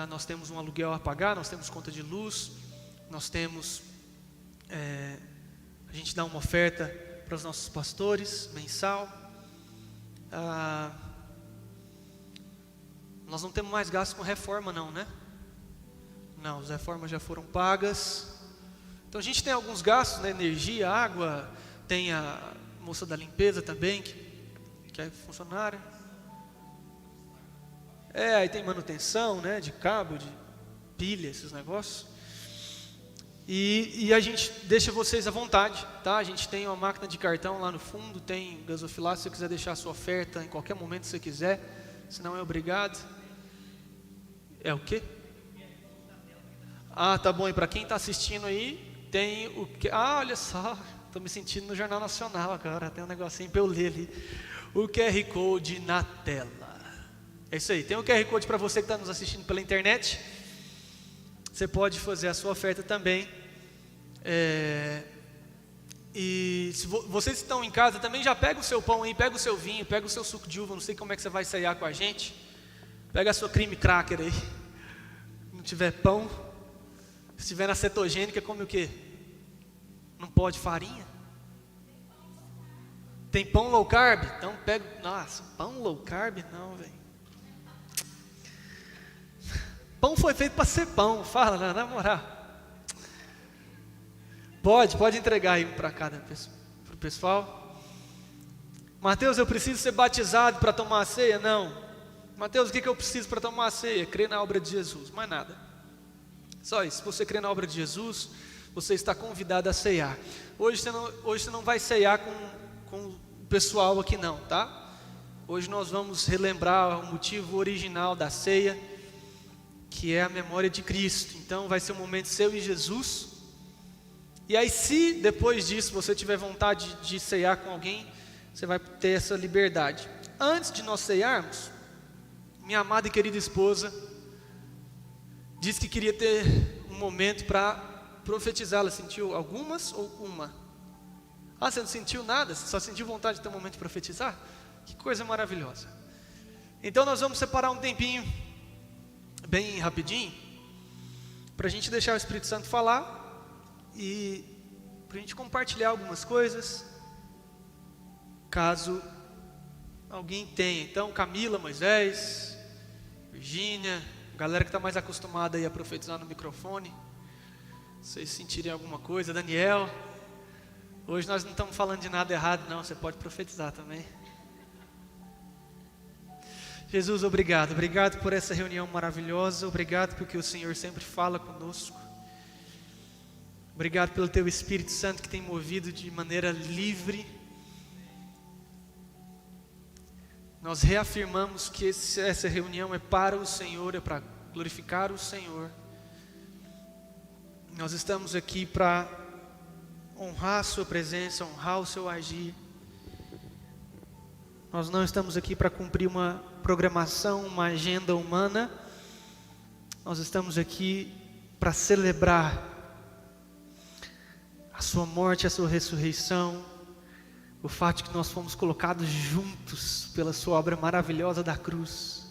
Speaker 1: Nós temos um aluguel a pagar, nós temos conta de luz, nós temos, a gente dá uma oferta para os nossos pastores, mensal. Nós não temos mais gastos com reforma não, né? Não, as reformas já foram pagas. Então a gente tem alguns gastos, né? Energia, água, tem a moça da limpeza também, que é funcionária. Aí tem manutenção, né, de cabo, de pilha, esses negócios. E a gente deixa vocês à vontade, tá? A gente tem uma máquina de cartão lá no fundo, tem gasofilaço, se você quiser deixar a sua oferta em qualquer momento que você quiser, se não é obrigado. É o quê? Tá bom, e para quem está assistindo aí, tem o que? Olha só, estou me sentindo no Jornal Nacional agora, tem um negocinho para eu ler ali. O QR Code na tela. É isso aí, tem um QR Code para você que está nos assistindo pela internet. Você pode fazer a sua oferta também. E se vocês estão em casa também, já pega o seu pão aí, pega o seu vinho, pega o seu suco de uva. Não sei como é que você vai ceiar com a gente. Pega a sua cream cracker aí. Se não tiver pão, se estiver na cetogênica, come o quê? Não pode farinha? Tem pão low carb? Então pega. Nossa, pão low carb não, velho. Pão foi feito para ser pão, fala na moral. Pode entregar aí para cada para o pessoal. Mateus, eu preciso ser batizado para tomar a ceia? Não. Mateus, o que eu preciso para tomar a ceia? Crer na obra de Jesus, mais nada. Só isso. Se você crer na obra de Jesus, você está convidado a ceiar. Hoje você não vai ceiar com o pessoal aqui não, tá? Hoje nós vamos relembrar o motivo original da ceia, que é a memória de Cristo. Então vai ser um momento seu e Jesus. E aí, se depois disso você tiver vontade de ceiar com alguém, você vai ter essa liberdade. Antes de nós ceiarmos, minha amada e querida esposa disse que queria ter um momento para profetizar. Ela sentiu algumas ou uma? Ah, você não sentiu nada? Você só sentiu vontade de ter um momento de profetizar? Que coisa maravilhosa. Então nós vamos separar um tempinho, bem rapidinho, para a gente deixar o Espírito Santo falar e para a gente compartilhar algumas coisas, caso alguém tenha. Então, Camila, Moisés, Virgínia, galera que está mais acostumada aí a profetizar no microfone, vocês sentirem alguma coisa, Daniel, hoje nós não estamos falando de nada errado não, você pode profetizar também. Jesus, obrigado por essa reunião maravilhosa, obrigado porque o Senhor sempre fala conosco, obrigado pelo Teu Espírito Santo que tem movido de maneira livre. Nós reafirmamos que essa reunião é para o Senhor, é para glorificar o Senhor. Nós estamos aqui para honrar a Sua presença, honrar o Seu agir. Nós não estamos aqui para cumprir uma programação, uma agenda humana. Nós estamos aqui para celebrar a Sua morte, a Sua ressurreição, o fato de que nós fomos colocados juntos pela Sua obra maravilhosa da cruz.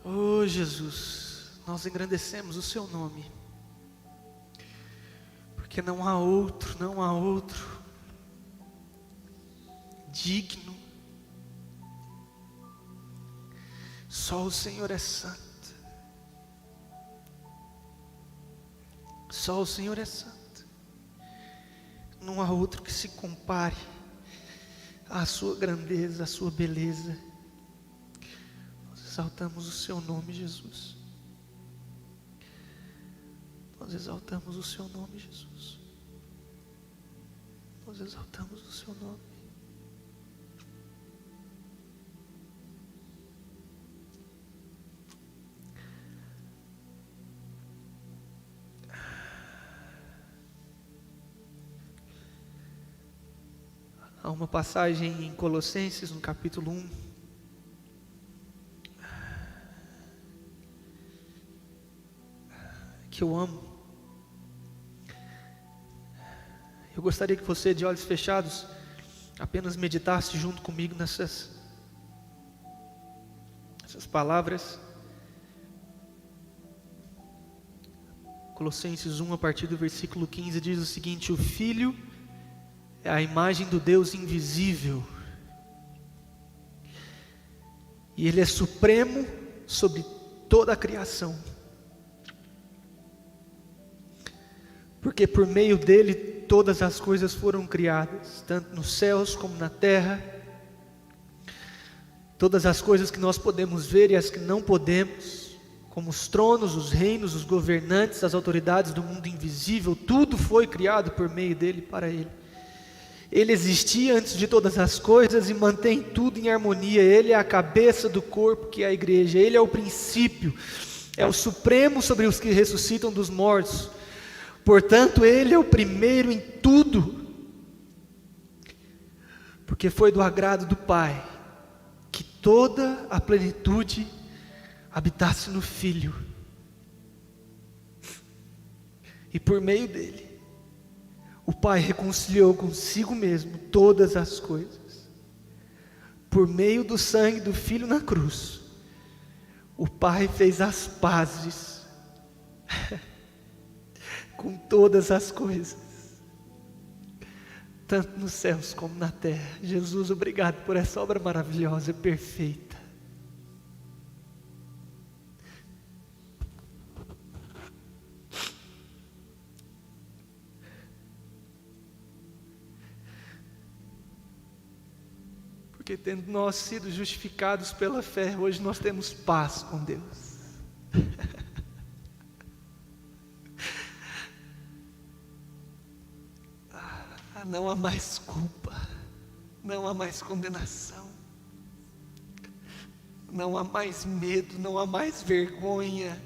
Speaker 1: Oh Jesus, nós engrandecemos o Seu nome, porque não há outro digno. Só o Senhor é santo. Só o Senhor é santo. Não há outro que se compare à Sua grandeza, à Sua beleza. Nós exaltamos o Seu nome, Jesus. Nós exaltamos o Seu nome, Jesus. Nós exaltamos o Seu nome. Há uma passagem em Colossenses, no capítulo 1, que eu amo. Eu gostaria que você, de olhos fechados, apenas meditasse junto comigo nessas palavras. Colossenses 1, a partir do versículo 15, diz o seguinte: o Filho é a imagem do Deus invisível, e Ele é supremo sobre toda a criação, porque por meio dele todas as coisas foram criadas, tanto nos céus como na terra, todas as coisas que nós podemos ver e as que não podemos, como os tronos, os reinos, os governantes, as autoridades do mundo invisível, tudo foi criado por meio dele e para ele. Ele existia antes de todas as coisas e mantém tudo em harmonia. Ele é a cabeça do corpo, que é a igreja. Ele é o princípio, é o supremo sobre os que ressuscitam dos mortos. Portanto, Ele é o primeiro em tudo, porque foi do agrado do Pai que toda a plenitude habitasse no Filho, e por meio dele o Pai reconciliou consigo mesmo todas as coisas. Por meio do sangue do Filho na cruz, o Pai fez as pazes com todas as coisas, tanto nos céus como na terra. Jesus, obrigado por essa obra maravilhosa e perfeita. Porque tendo nós sido justificados pela fé, hoje nós temos paz com Deus. Não há mais culpa, não há mais condenação, não há mais medo, não há mais vergonha.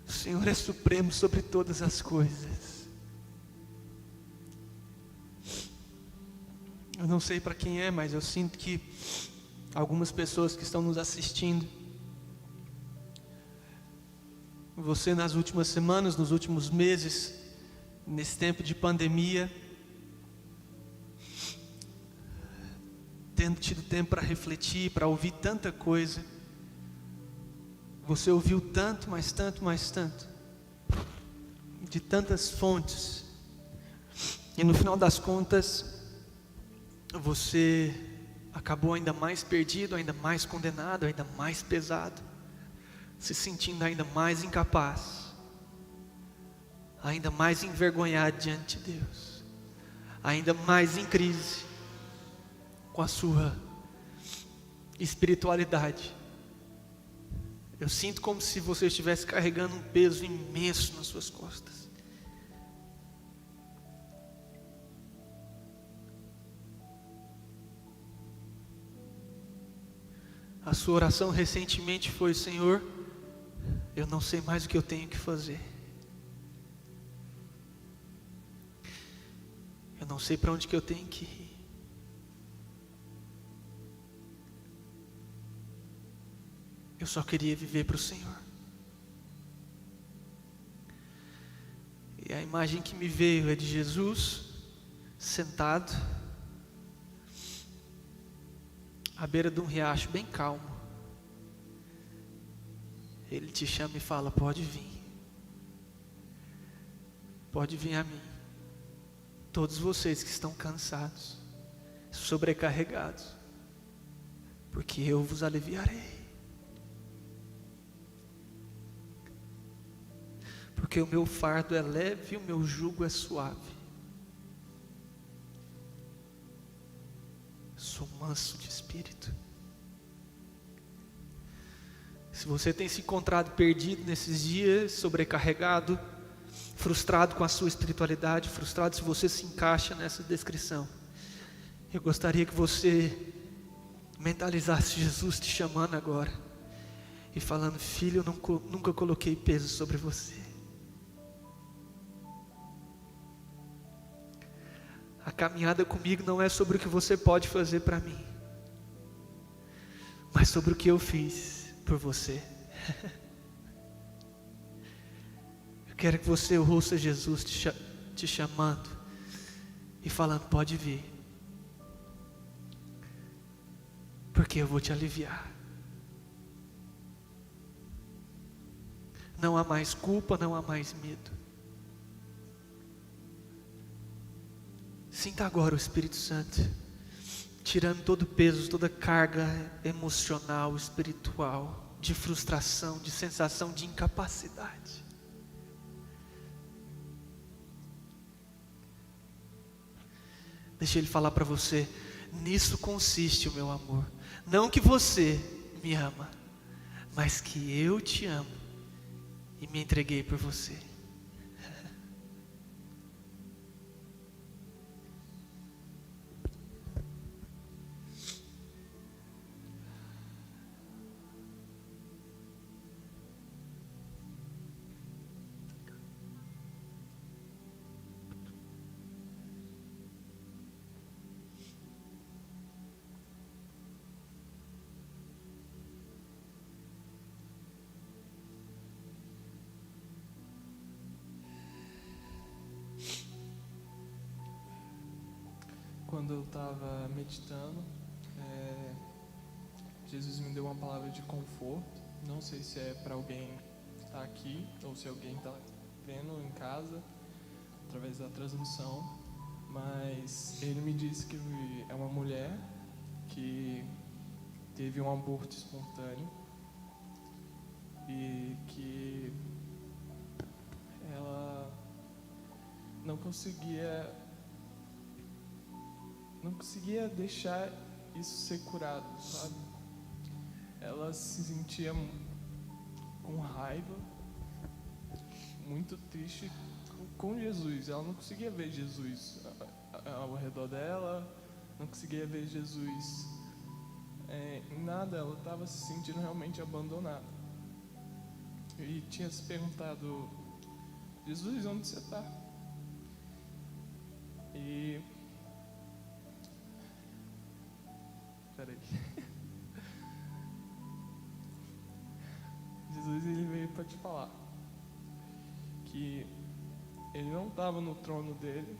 Speaker 1: O Senhor é supremo sobre todas as coisas. Eu não sei para quem é, mas eu sinto que algumas pessoas que estão nos assistindo, você nas últimas semanas, nos últimos meses, nesse tempo de pandemia, tendo tido tempo para refletir, para ouvir tanta coisa, você ouviu tanto, mais tanto, mais tanto, de tantas fontes, e no final das contas, você acabou ainda mais perdido, ainda mais condenado, ainda mais pesado, se sentindo ainda mais incapaz, ainda mais envergonhado diante de Deus, ainda mais em crise com a sua espiritualidade. Eu sinto como se você estivesse carregando um peso imenso nas suas costas. A sua oração recentemente foi: Senhor, eu não sei mais o que eu tenho que fazer. Eu não sei para onde que eu tenho que ir. Eu só queria viver para o Senhor. E a imagem que me veio é de Jesus sentado à beira de um riacho bem calmo. Ele te chama e fala: pode vir a mim, todos vocês que estão cansados, sobrecarregados, porque eu vos aliviarei. Porque o meu fardo é leve e o meu jugo é suave. Sou manso de espírito. Se você tem se encontrado perdido nesses dias, sobrecarregado, frustrado com a sua espiritualidade, frustrado se você se encaixa nessa descrição, eu gostaria que você mentalizasse Jesus te chamando agora e falando: filho, eu nunca coloquei peso sobre você. A caminhada comigo não é sobre o que você pode fazer para mim, mas sobre o que eu fiz por você. Eu quero que você ouça Jesus te chamando e falando: pode vir, porque eu vou te aliviar. Não há mais culpa, não há mais medo. Sinta agora o Espírito Santo tirando todo o peso, toda a carga emocional, espiritual, de frustração, de sensação de incapacidade. Deixa Ele falar para você: nisso consiste o meu amor. Não que você me ama, mas que eu te amo e me entreguei por você.
Speaker 2: Quando eu estava meditando, Jesus me deu uma palavra de conforto. Não sei se é para alguém que está aqui ou se alguém está vendo em casa através da transmissão, mas ele me disse que é uma mulher que teve um aborto espontâneo e que ela não conseguia deixar isso ser curado, sabe? Ela se sentia com raiva, muito triste com Jesus. Ela não conseguia ver Jesus ao redor dela, não conseguia ver Jesus em nada. Ela estava se sentindo realmente abandonada. E tinha se perguntado: Jesus, onde você está? E... Peraí. Jesus, ele veio para te falar que ele não estava no trono dele,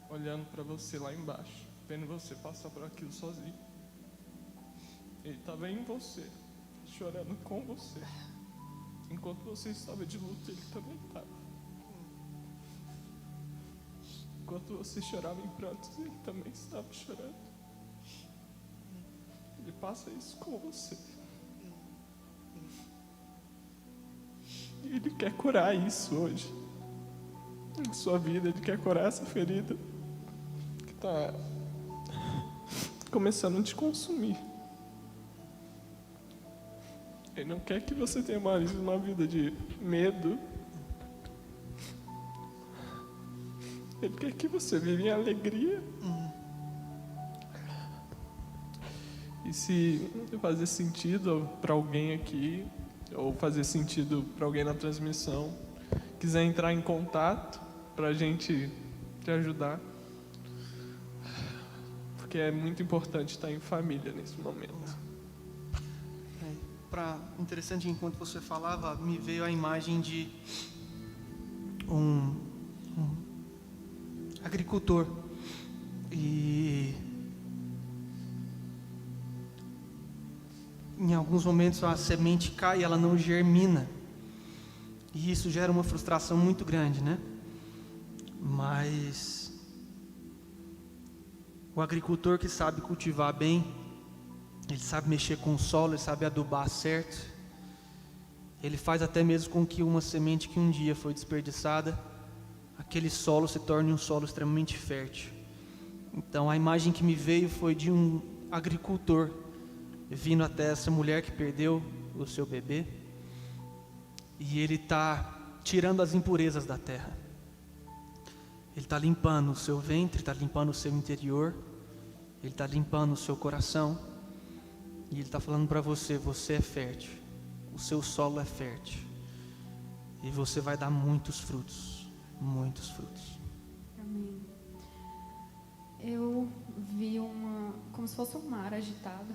Speaker 2: olhando para você lá embaixo, vendo você passar por aquilo sozinho. Ele estava em você, chorando com você. Enquanto você estava de luto, ele também estava. Enquanto você chorava em prantos, ele também estava chorando. Ele passa isso com você. E ele quer curar isso hoje. Na sua vida, ele quer curar essa ferida que está começando a te consumir. Ele não quer que você tenha mais uma vida de medo. Ele quer que você viva em alegria. E se fazer sentido para alguém aqui, ou fazer sentido para alguém na transmissão, quiser entrar em contato para a gente te ajudar, porque é muito importante estar em família nesse momento.
Speaker 3: Interessante, enquanto você falava, me veio a imagem de um agricultor. E em alguns momentos a semente cai e ela não germina. E isso gera uma frustração muito grande, né? Mas o agricultor que sabe cultivar bem, ele sabe mexer com o solo, ele sabe adubar certo, ele faz até mesmo com que uma semente que um dia foi desperdiçada, aquele solo se torne um solo extremamente fértil. Então a imagem que me veio foi de um agricultor vindo até essa mulher que perdeu o seu bebê, e ele está tirando as impurezas da terra. Ele está limpando o seu ventre, está limpando o seu interior, ele está limpando o seu coração, e ele está falando para você: você é fértil, o seu solo é fértil, e você vai dar muitos frutos, muitos frutos.
Speaker 4: Amém. Eu vi como se fosse um mar agitado.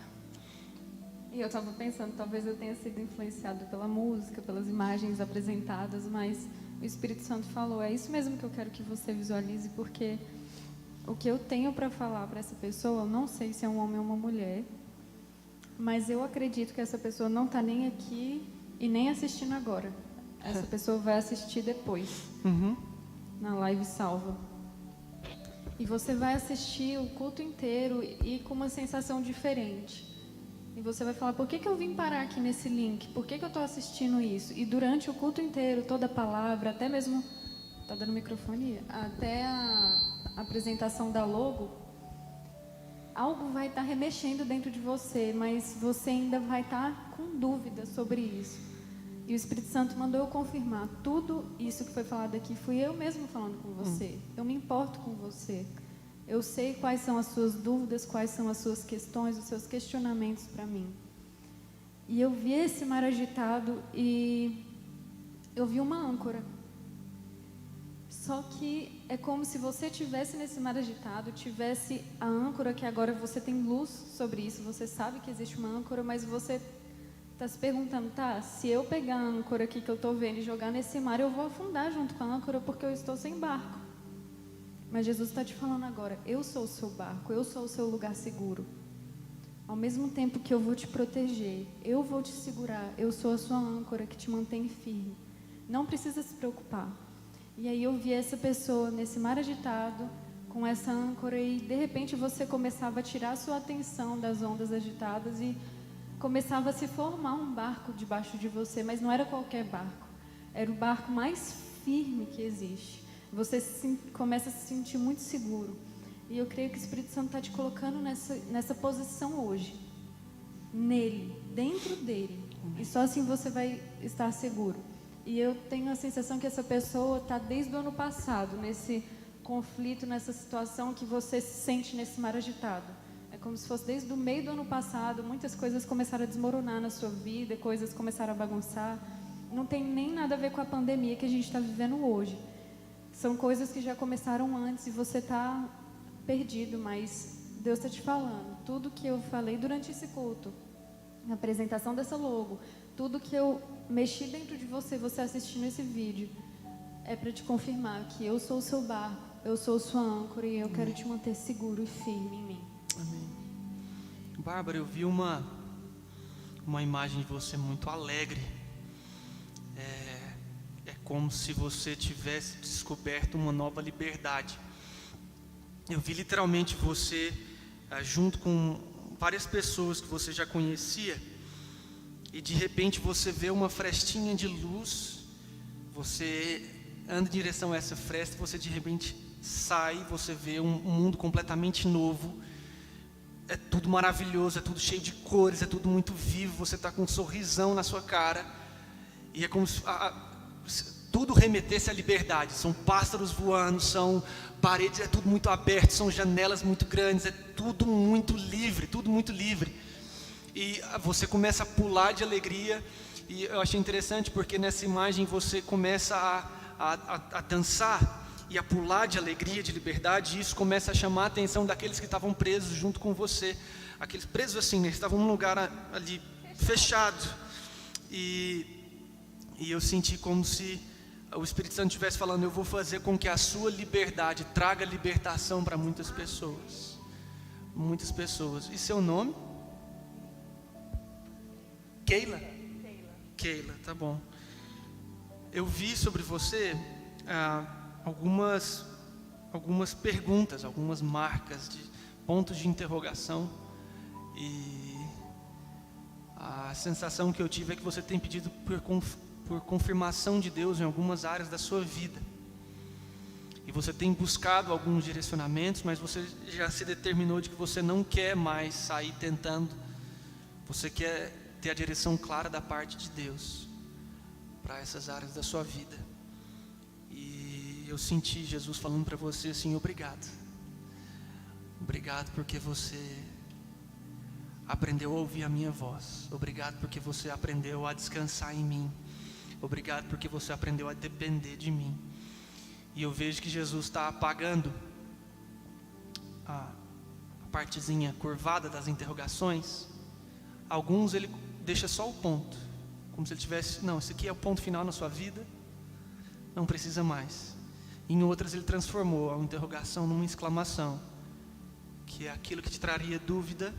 Speaker 4: E eu estava pensando, talvez eu tenha sido influenciado pela música, pelas imagens apresentadas, mas o Espírito Santo falou: é isso mesmo que eu quero que você visualize, porque o que eu tenho para falar para essa pessoa, eu não sei se é um homem ou uma mulher, mas eu acredito que essa pessoa não está nem aqui e nem assistindo agora. Essa pessoa vai assistir depois, na live salva. E você vai assistir o culto inteiro e com uma sensação diferente. E você vai falar: por que eu vim parar aqui nesse link? Por que eu estou assistindo isso? E durante o culto inteiro, toda a palavra, até mesmo... Está dando microfone? Até a apresentação da logo, algo vai estar remexendo dentro de você, mas você ainda vai estar com dúvidas sobre isso. E o Espírito Santo mandou eu confirmar: tudo isso que foi falado aqui, fui eu mesmo falando com você. Eu me importo com você. Eu sei quais são as suas dúvidas, quais são as suas questões, os seus questionamentos para mim. E eu vi esse mar agitado e eu vi uma âncora. Só que é como se você tivesse nesse mar agitado, tivesse a âncora, que agora você tem luz sobre isso, você sabe que existe uma âncora, mas você está se perguntando: tá, se eu pegar a âncora aqui que eu estou vendo e jogar nesse mar, eu vou afundar junto com a âncora porque eu estou sem barco. Mas Jesus está te falando agora: eu sou o seu barco, eu sou o seu lugar seguro. Ao mesmo tempo que eu vou te proteger, eu vou te segurar, eu sou a sua âncora que te mantém firme. Não precisa se preocupar. E aí eu vi essa pessoa nesse mar agitado, com essa âncora, e de repente você começava a tirar a sua atenção das ondas agitadas e começava a se formar um barco debaixo de você, mas não era qualquer barco. Era o barco mais firme que existe. você começa a se sentir muito seguro. E eu creio que o Espírito Santo está te colocando nessa posição hoje, nele, dentro dele. E só assim você vai estar seguro. E eu tenho a sensação que essa pessoa está desde o ano passado, nesse conflito, nessa situação que você se sente nesse mar agitado. É como se fosse desde o meio do ano passado, muitas coisas começaram a desmoronar na sua vida, coisas começaram a bagunçar. Não tem nem nada a ver com a pandemia que a gente está vivendo hoje. São coisas que já começaram antes e você está perdido, mas Deus está te falando. Tudo que eu falei durante esse culto, na apresentação dessa logo, tudo que eu mexi dentro de você, você assistindo esse vídeo, é para te confirmar que eu sou o seu barco, eu sou sua âncora e eu quero te manter seguro e firme em mim.
Speaker 3: Amém. Bárbara, eu vi uma imagem de você muito alegre. É como se você tivesse descoberto uma nova liberdade. Eu vi literalmente você junto com várias pessoas que você já conhecia, e de repente você vê uma frestinha de luz, você anda em direção a essa fresta, você de repente sai, você vê um mundo completamente novo, é tudo maravilhoso, é tudo cheio de cores, é tudo muito vivo, você está com um sorrisão na sua cara, e é como se tudo remetesse à liberdade. São pássaros voando, são paredes, é tudo muito aberto, são janelas muito grandes, é tudo muito livre, tudo muito livre. E você começa a pular de alegria, e eu achei interessante porque nessa imagem você começa a dançar e a pular de alegria, de liberdade, e isso começa a chamar a atenção daqueles que estavam presos junto com você, aqueles presos assim, né, estavam num lugar ali fechado, e eu senti como se o Espírito Santo estivesse falando: eu vou fazer com que a sua liberdade traga libertação para muitas pessoas. Muitas pessoas. E seu nome? Keila? Keila, tá bom. Eu vi sobre você algumas perguntas, algumas marcas, de pontos de interrogação. E a sensação que eu tive é que você tem pedido por confirmação de Deus em algumas áreas da sua vida. E você tem buscado alguns direcionamentos, mas você já se determinou de que você não quer mais sair tentando. Você quer ter a direção clara da parte de Deus para essas áreas da sua vida. E eu senti Jesus falando para você assim: obrigado. Obrigado porque você aprendeu a ouvir a minha voz. Obrigado porque você aprendeu a descansar em mim. Obrigado porque você aprendeu a depender de mim. E eu vejo que Jesus está apagando a partezinha curvada das interrogações. Alguns ele deixa só o ponto, como se ele tivesse: não, esse aqui é o ponto final na sua vida, não precisa mais. Em outras ele transformou a interrogação numa exclamação, que é aquilo que te traria dúvida,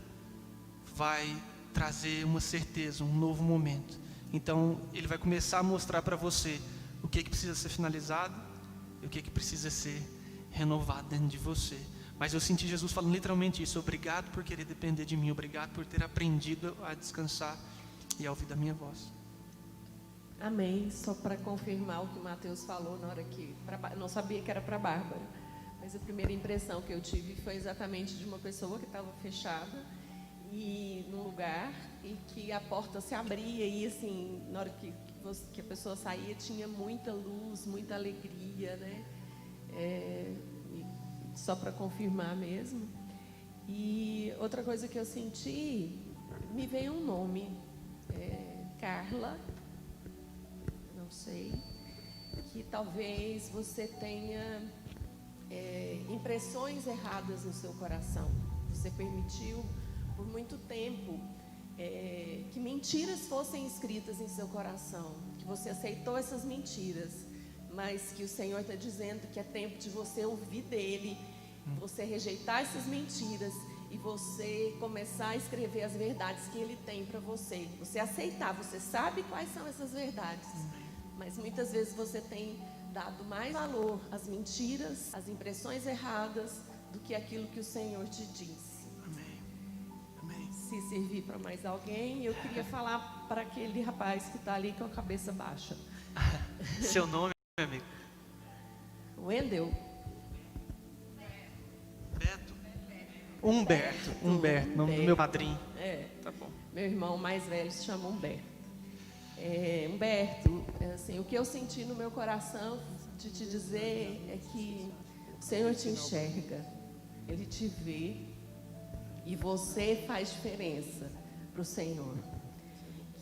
Speaker 3: vai trazer uma certeza, um novo momento. Então ele vai começar a mostrar para você o que precisa ser finalizado e o que precisa ser renovado dentro de você. Mas eu senti Jesus falando literalmente isso: obrigado por querer depender de mim, obrigado por ter aprendido a descansar e a ouvir da minha voz.
Speaker 5: Amém. Só para confirmar o que o Mateus falou na hora que... não sabia que era para Bárbara, mas a primeira impressão que eu tive foi exatamente de uma pessoa que estava fechada e num lugar, e que a porta se abria, e assim, na hora que a pessoa saía, tinha muita luz, muita alegria, né? Só para confirmar mesmo. E outra coisa que eu senti, me veio um nome, Carla, não sei, que talvez você tenha impressões erradas no seu coração. Você permitiu por muito tempo que mentiras fossem escritas em seu coração, que você aceitou essas mentiras, mas que o Senhor está dizendo que é tempo de você ouvir dele, você rejeitar essas mentiras e você começar a escrever as verdades que ele tem para você. Você aceitar, você sabe quais são essas verdades, mas muitas vezes você tem dado mais valor às mentiras, às impressões erradas, do que aquilo que o Senhor te disse. Se servir para mais alguém, eu queria falar para aquele rapaz que está ali com a cabeça baixa.
Speaker 3: Seu nome, meu amigo?
Speaker 5: Wendel?
Speaker 3: Humberto, nome do meu padrinho.
Speaker 5: Tá bom. Meu irmão mais velho se chama Humberto. Humberto, assim, o que eu senti no meu coração de te dizer é que o Senhor te enxerga, Ele te vê e você faz diferença para o Senhor.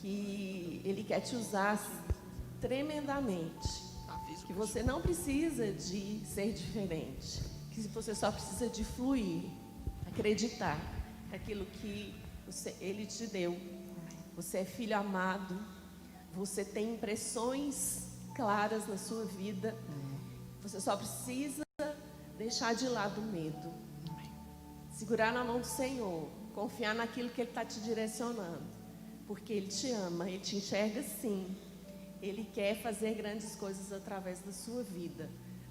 Speaker 5: Que Ele quer te usar tremendamente, que você não precisa de ser diferente, que você só precisa de fluir, acreditar naquilo que Ele te deu. Você é filho amado, você tem impressões claras na sua vida, você só precisa deixar de lado o medo, segurar na mão do Senhor, confiar naquilo que Ele está te direcionando, porque Ele te ama, Ele te enxerga sim, Ele quer fazer grandes coisas através da sua vida.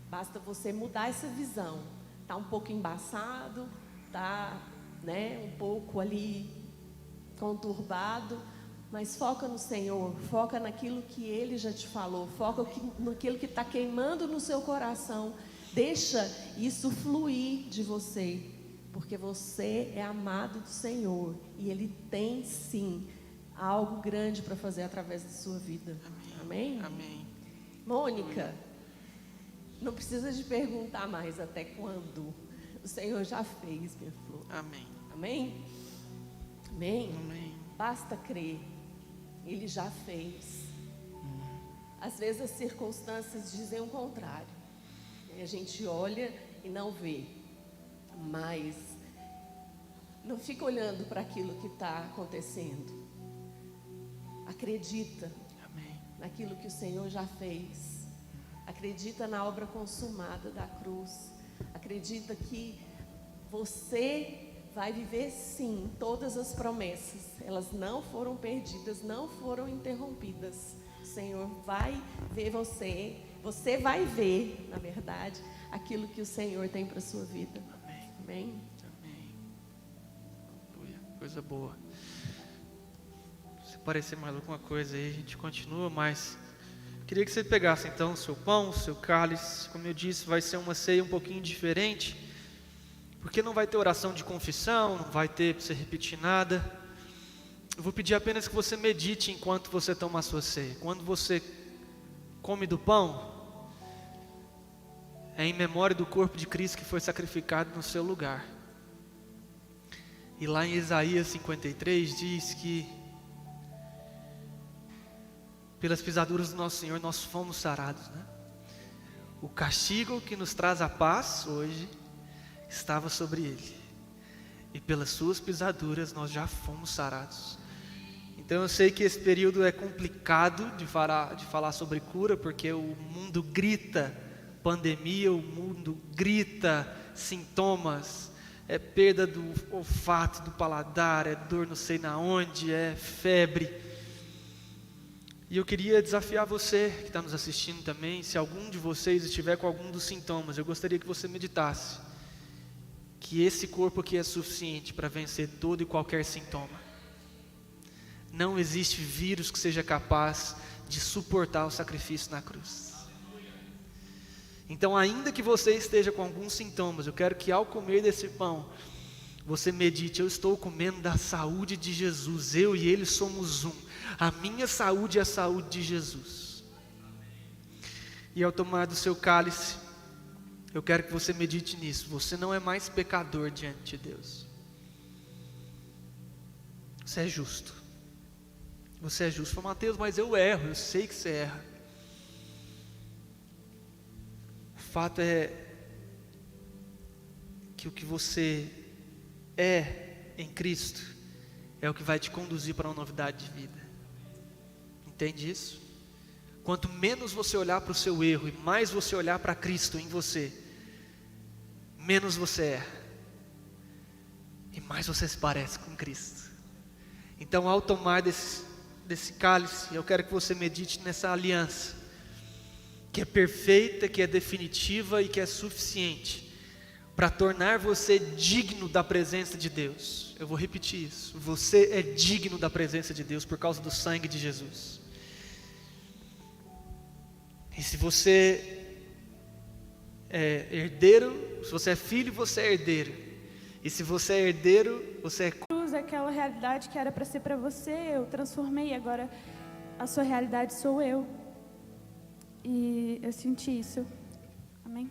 Speaker 5: Basta você mudar essa visão. Está um pouco embaçado, está, um pouco ali conturbado, mas foca no Senhor, foca naquilo que Ele já te falou, foca naquilo que está queimando no seu coração. Deixa isso fluir de você, porque você é amado do Senhor e Ele tem sim algo grande para fazer através da sua vida. Amém?
Speaker 3: Amém.
Speaker 5: Mônica, não precisa de perguntar mais até quando. O Senhor já fez, minha flor.
Speaker 3: Amém.
Speaker 5: Amém? Amém?
Speaker 3: Amém.
Speaker 5: Basta crer. Ele já fez. Às vezes as circunstâncias dizem o contrário. E a gente olha e não vê. Mas não fica olhando para aquilo que está acontecendo. Acredita naquilo que o Senhor já fez. Acredita na obra consumada da cruz. Acredita que você vai viver sim todas as promessas. Elas não foram perdidas, não foram interrompidas. O Senhor vai ver você. Você vai ver, na verdade, aquilo que o Senhor tem para a sua vida.
Speaker 3: Amém.
Speaker 5: Amém?
Speaker 3: Amém. Aleluia. Coisa boa. Se parecer mais alguma coisa aí, a gente continua, mas queria que você pegasse então o seu pão, o seu cálice. Como eu disse, vai ser uma ceia um pouquinho diferente, porque não vai ter oração de confissão, não vai ter para você repetir nada. Eu vou pedir apenas que você medite enquanto você toma a sua ceia. Quando você come do pão, é em memória do corpo de Cristo que foi sacrificado no seu lugar. E lá em Isaías 53 diz que pelas pisaduras do nosso Senhor nós fomos sarados, né? O castigo que nos traz a paz hoje estava sobre Ele, e pelas suas pisaduras nós já fomos sarados. Então eu sei que esse período é complicado de falar sobre cura, porque o mundo grita pandemia, o mundo grita sintomas, é perda do olfato, do paladar, é dor não sei na onde, é febre. E eu queria desafiar você que está nos assistindo também, se algum de vocês estiver com algum dos sintomas, eu gostaria que você meditasse que esse corpo aqui é suficiente para vencer todo e qualquer sintoma. Não existe vírus que seja capaz de suportar o sacrifício na cruz. Então, ainda que você esteja com alguns sintomas, eu quero que ao comer desse pão, você medite: eu estou comendo da saúde de Jesus, eu e Ele somos um, a minha saúde é a saúde de Jesus. E ao tomar do seu cálice, eu quero que você medite nisso: você não é mais pecador diante de Deus, você é justo. Você é justo. Fala: Mateus, mas eu erro. Eu sei que você erra. O fato é que o que você é em Cristo é o que vai te conduzir para uma novidade de vida. Entende isso? Quanto menos você olhar para o seu erro e mais você olhar para Cristo em você, menos você erra e mais você se parece com Cristo. Então, ao tomar desse cálice, eu quero que você medite nessa aliança, que é perfeita, que é definitiva e que é suficiente para tornar você digno da presença de Deus. Eu vou repetir isso: você é digno da presença de Deus por causa do sangue de Jesus. E se você
Speaker 1: é herdeiro, se você é filho, você é herdeiro. E se você é herdeiro, você é
Speaker 6: Cruz, aquela realidade que era para ser para você, eu transformei, agora a sua realidade sou eu. E eu senti isso. Amém?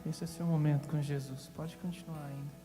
Speaker 3: Esse é seu momento com Jesus. Pode continuar ainda.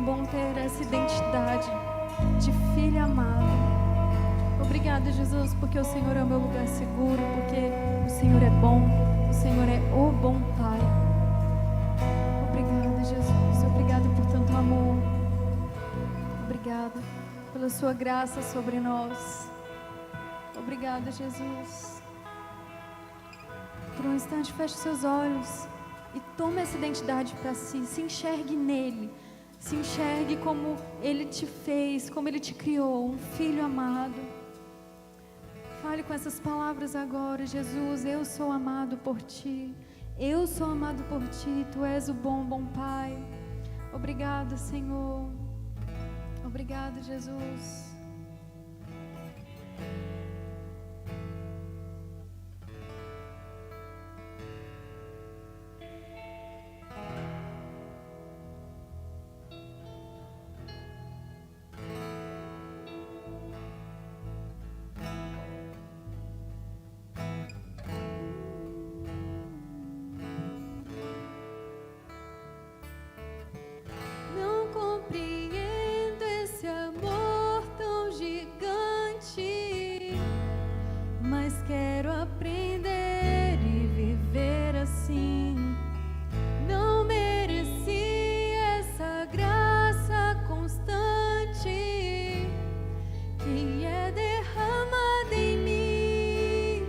Speaker 4: bom ter essa identidade de filha amada. Obrigada, Jesus, porque o Senhor é o meu lugar seguro, porque o Senhor é bom, o Senhor é o bom Pai. Obrigada, Jesus. Obrigada por tanto amor. Obrigada pela sua graça sobre nós. Obrigada, Jesus. Por um instante, feche seus olhos e tome essa identidade para si. Se enxergue nele. Se enxergue como ele te fez, como ele te criou, um filho amado. Fale com essas palavras agora: Jesus, eu sou amado por ti. Eu sou amado por ti. Tu és o bom, bom Pai. Obrigada, Senhor. Obrigada, Jesus. Não compreendo esse amor tão gigante, mas quero aprender e viver assim. Não mereci essa graça constante que é derramada em mim.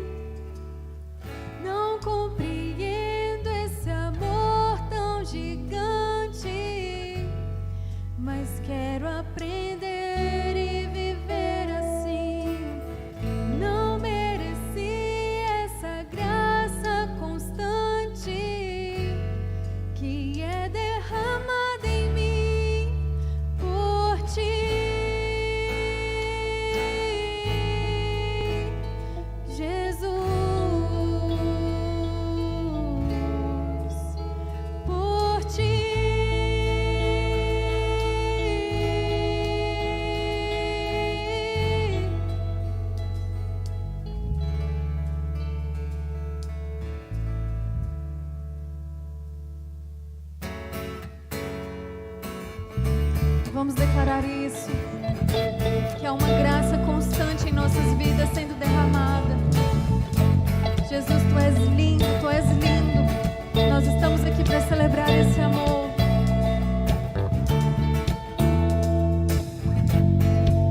Speaker 4: Não compreendo esse amor tão gigante, mas quero aprender e viver assim. Não mereci essa graça constante que é derramada em mim por ti, Jesus, por ti. Vamos declarar isso, que há uma graça constante em nossas vidas sendo derramada. Jesus, Tu és lindo, Tu és lindo. Nós estamos aqui para celebrar esse amor.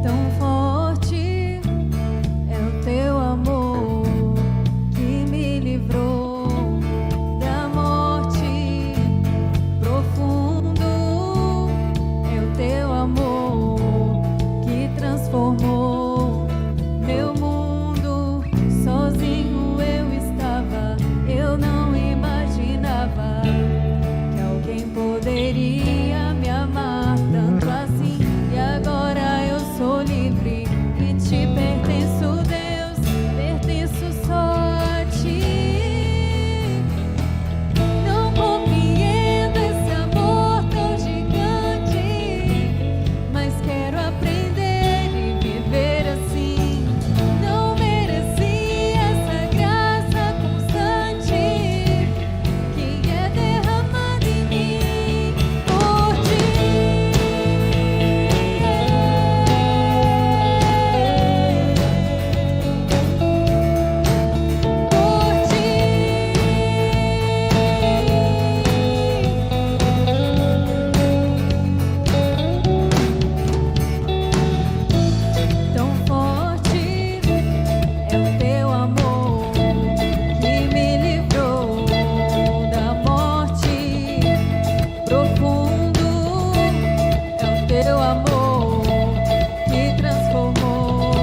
Speaker 4: Tão forte é o Teu amor que me livrou da morte. Profundo é o Teu amor que transformou meu mundo. Sozinho eu estava, eu não imaginava que alguém poderia me amar tanto assim. E agora eu sou livre e te pertenço, Deus, pertenço só a ti. Não compreendo esse amor tão gigante, mas quero aprender e viver assim. Não mereci essa graça constante que é derramada em mim por ti. Tão forte é o Teu amor que me livrou da morte. Profundo é o Teu amor que transformou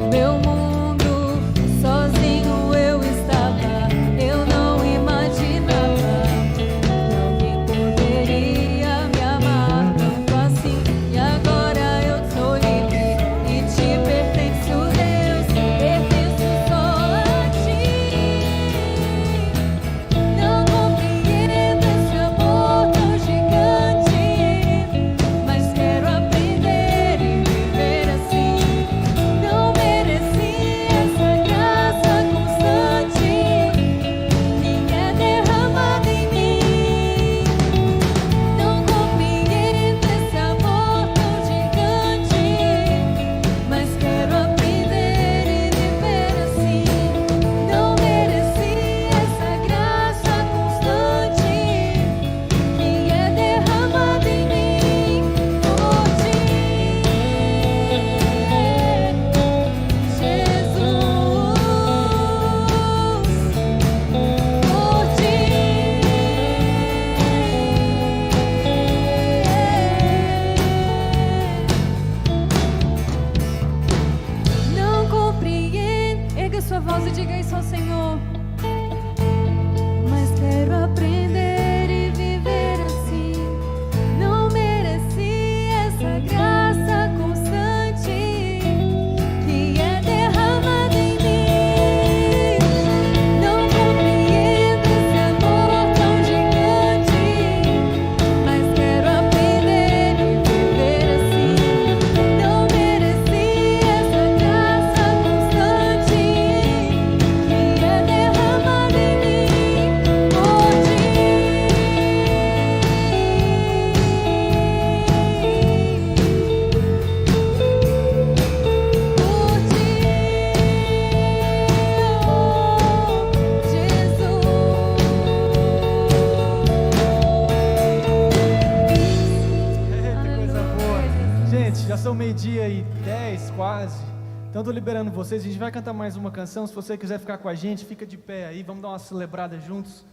Speaker 4: meu mundo. Sozinho eu estava, eu não imaginava que alguém poderia me amar tanto assim. E agora eu sou livre e te pertenço, Deus, pertenço só a ti. Não compreendo esse amor tão gigante, mas quero aprender
Speaker 7: Gente, já são 12:10 quase. Então tô liberando vocês. A gente vai cantar mais uma canção. Se você quiser ficar com a gente, fica de pé aí. Vamos dar uma celebrada juntos.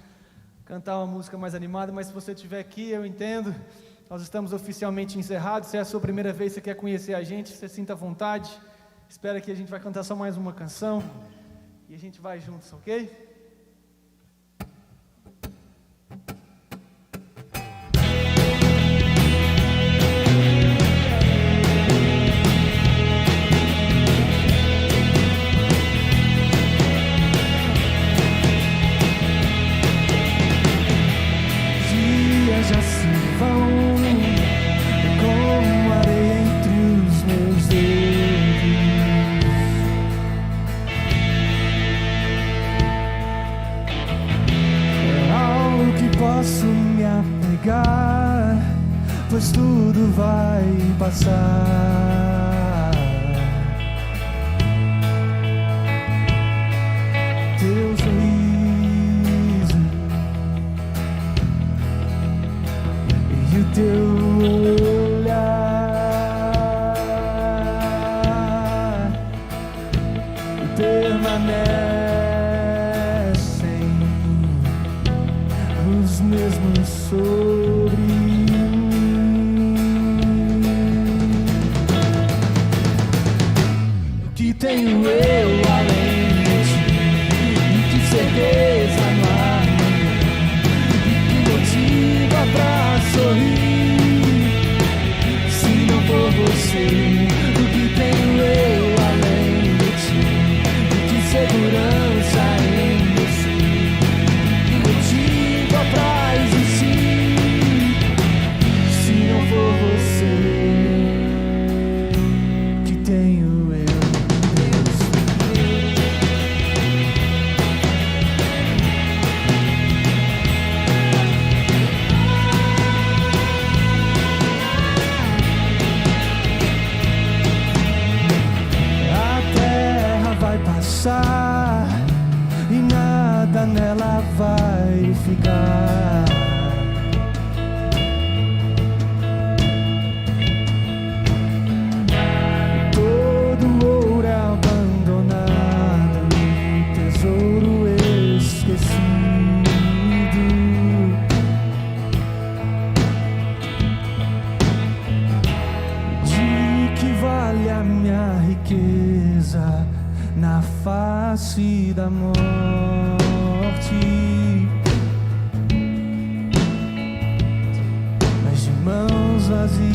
Speaker 7: Cantar uma música mais animada. Mas se você estiver aqui, eu entendo. Nós estamos oficialmente encerrados. Se é a sua primeira vez, você quer conhecer a gente, você sinta à vontade. Espera que a gente vai cantar só mais uma canção. E a gente vai juntos, ok?
Speaker 8: Já se vão como areia entre os meus dedos. É algo que posso me apegar, pois tudo vai passar. Teu sorriso e o teu olhar permanecem os mesmos sobre mim. O que tenho eu além de ti? E que certeza no amanhã? E que motiva pra sorrir? Se não for você, o que tenho eu além de ti? E que segurança em você? Que motiva pra existir? Se não for você, que tenho eu, Deus. A terra vai passar e nada nela vai ficar. Todo ouro é abandonado, tesouro esquecido. De que vale a minha riqueza na face da morte? Mas de mãos vazias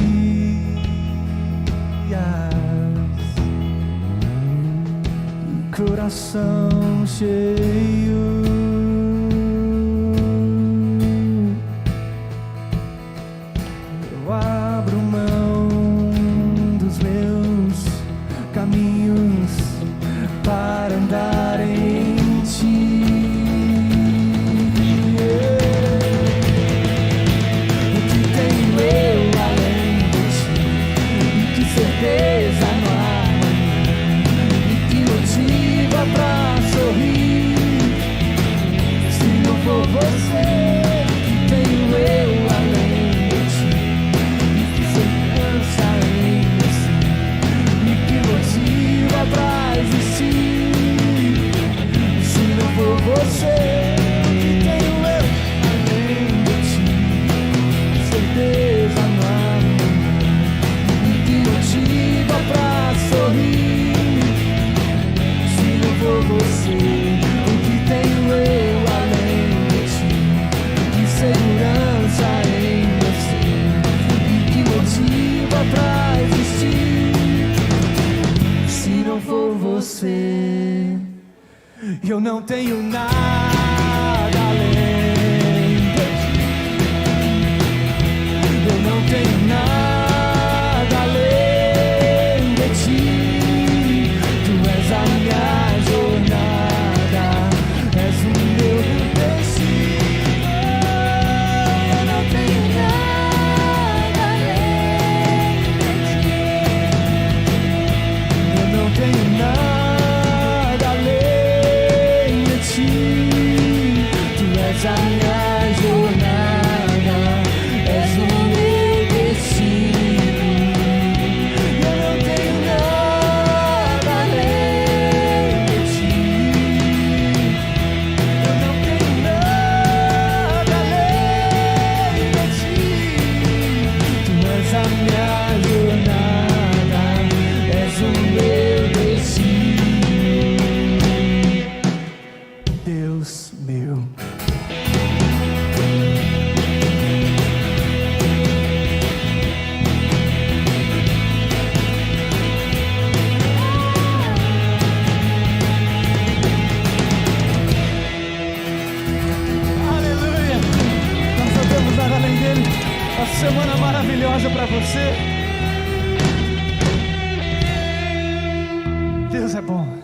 Speaker 8: e coração cheio, eu abro mão dos meus caminhos para andar em ti. O que tenho eu além de ti? E que certeza no amanhã? E que motiva pra sorrir? Se não for você, o que tenho eu além de ti? E que segurança em você? E que motiva pra existir? Se não for você, o que tenho eu além de ti? Certeza no amanhã e que motiva pra sorrir. Se não for você, o que tenho eu além de ti? Que segurança em você e que motiva pra existir? Se não for você, eu não tenho nada além de ti. Eu não tenho nada além de ti. Tu és a minha jornada, és o meu destino. Eu não tenho nada além de ti. Eu não tenho nada além de ti. Tu és a minha jornada, és o meu destino.
Speaker 7: semana maravilhosa para você. Deus é bom.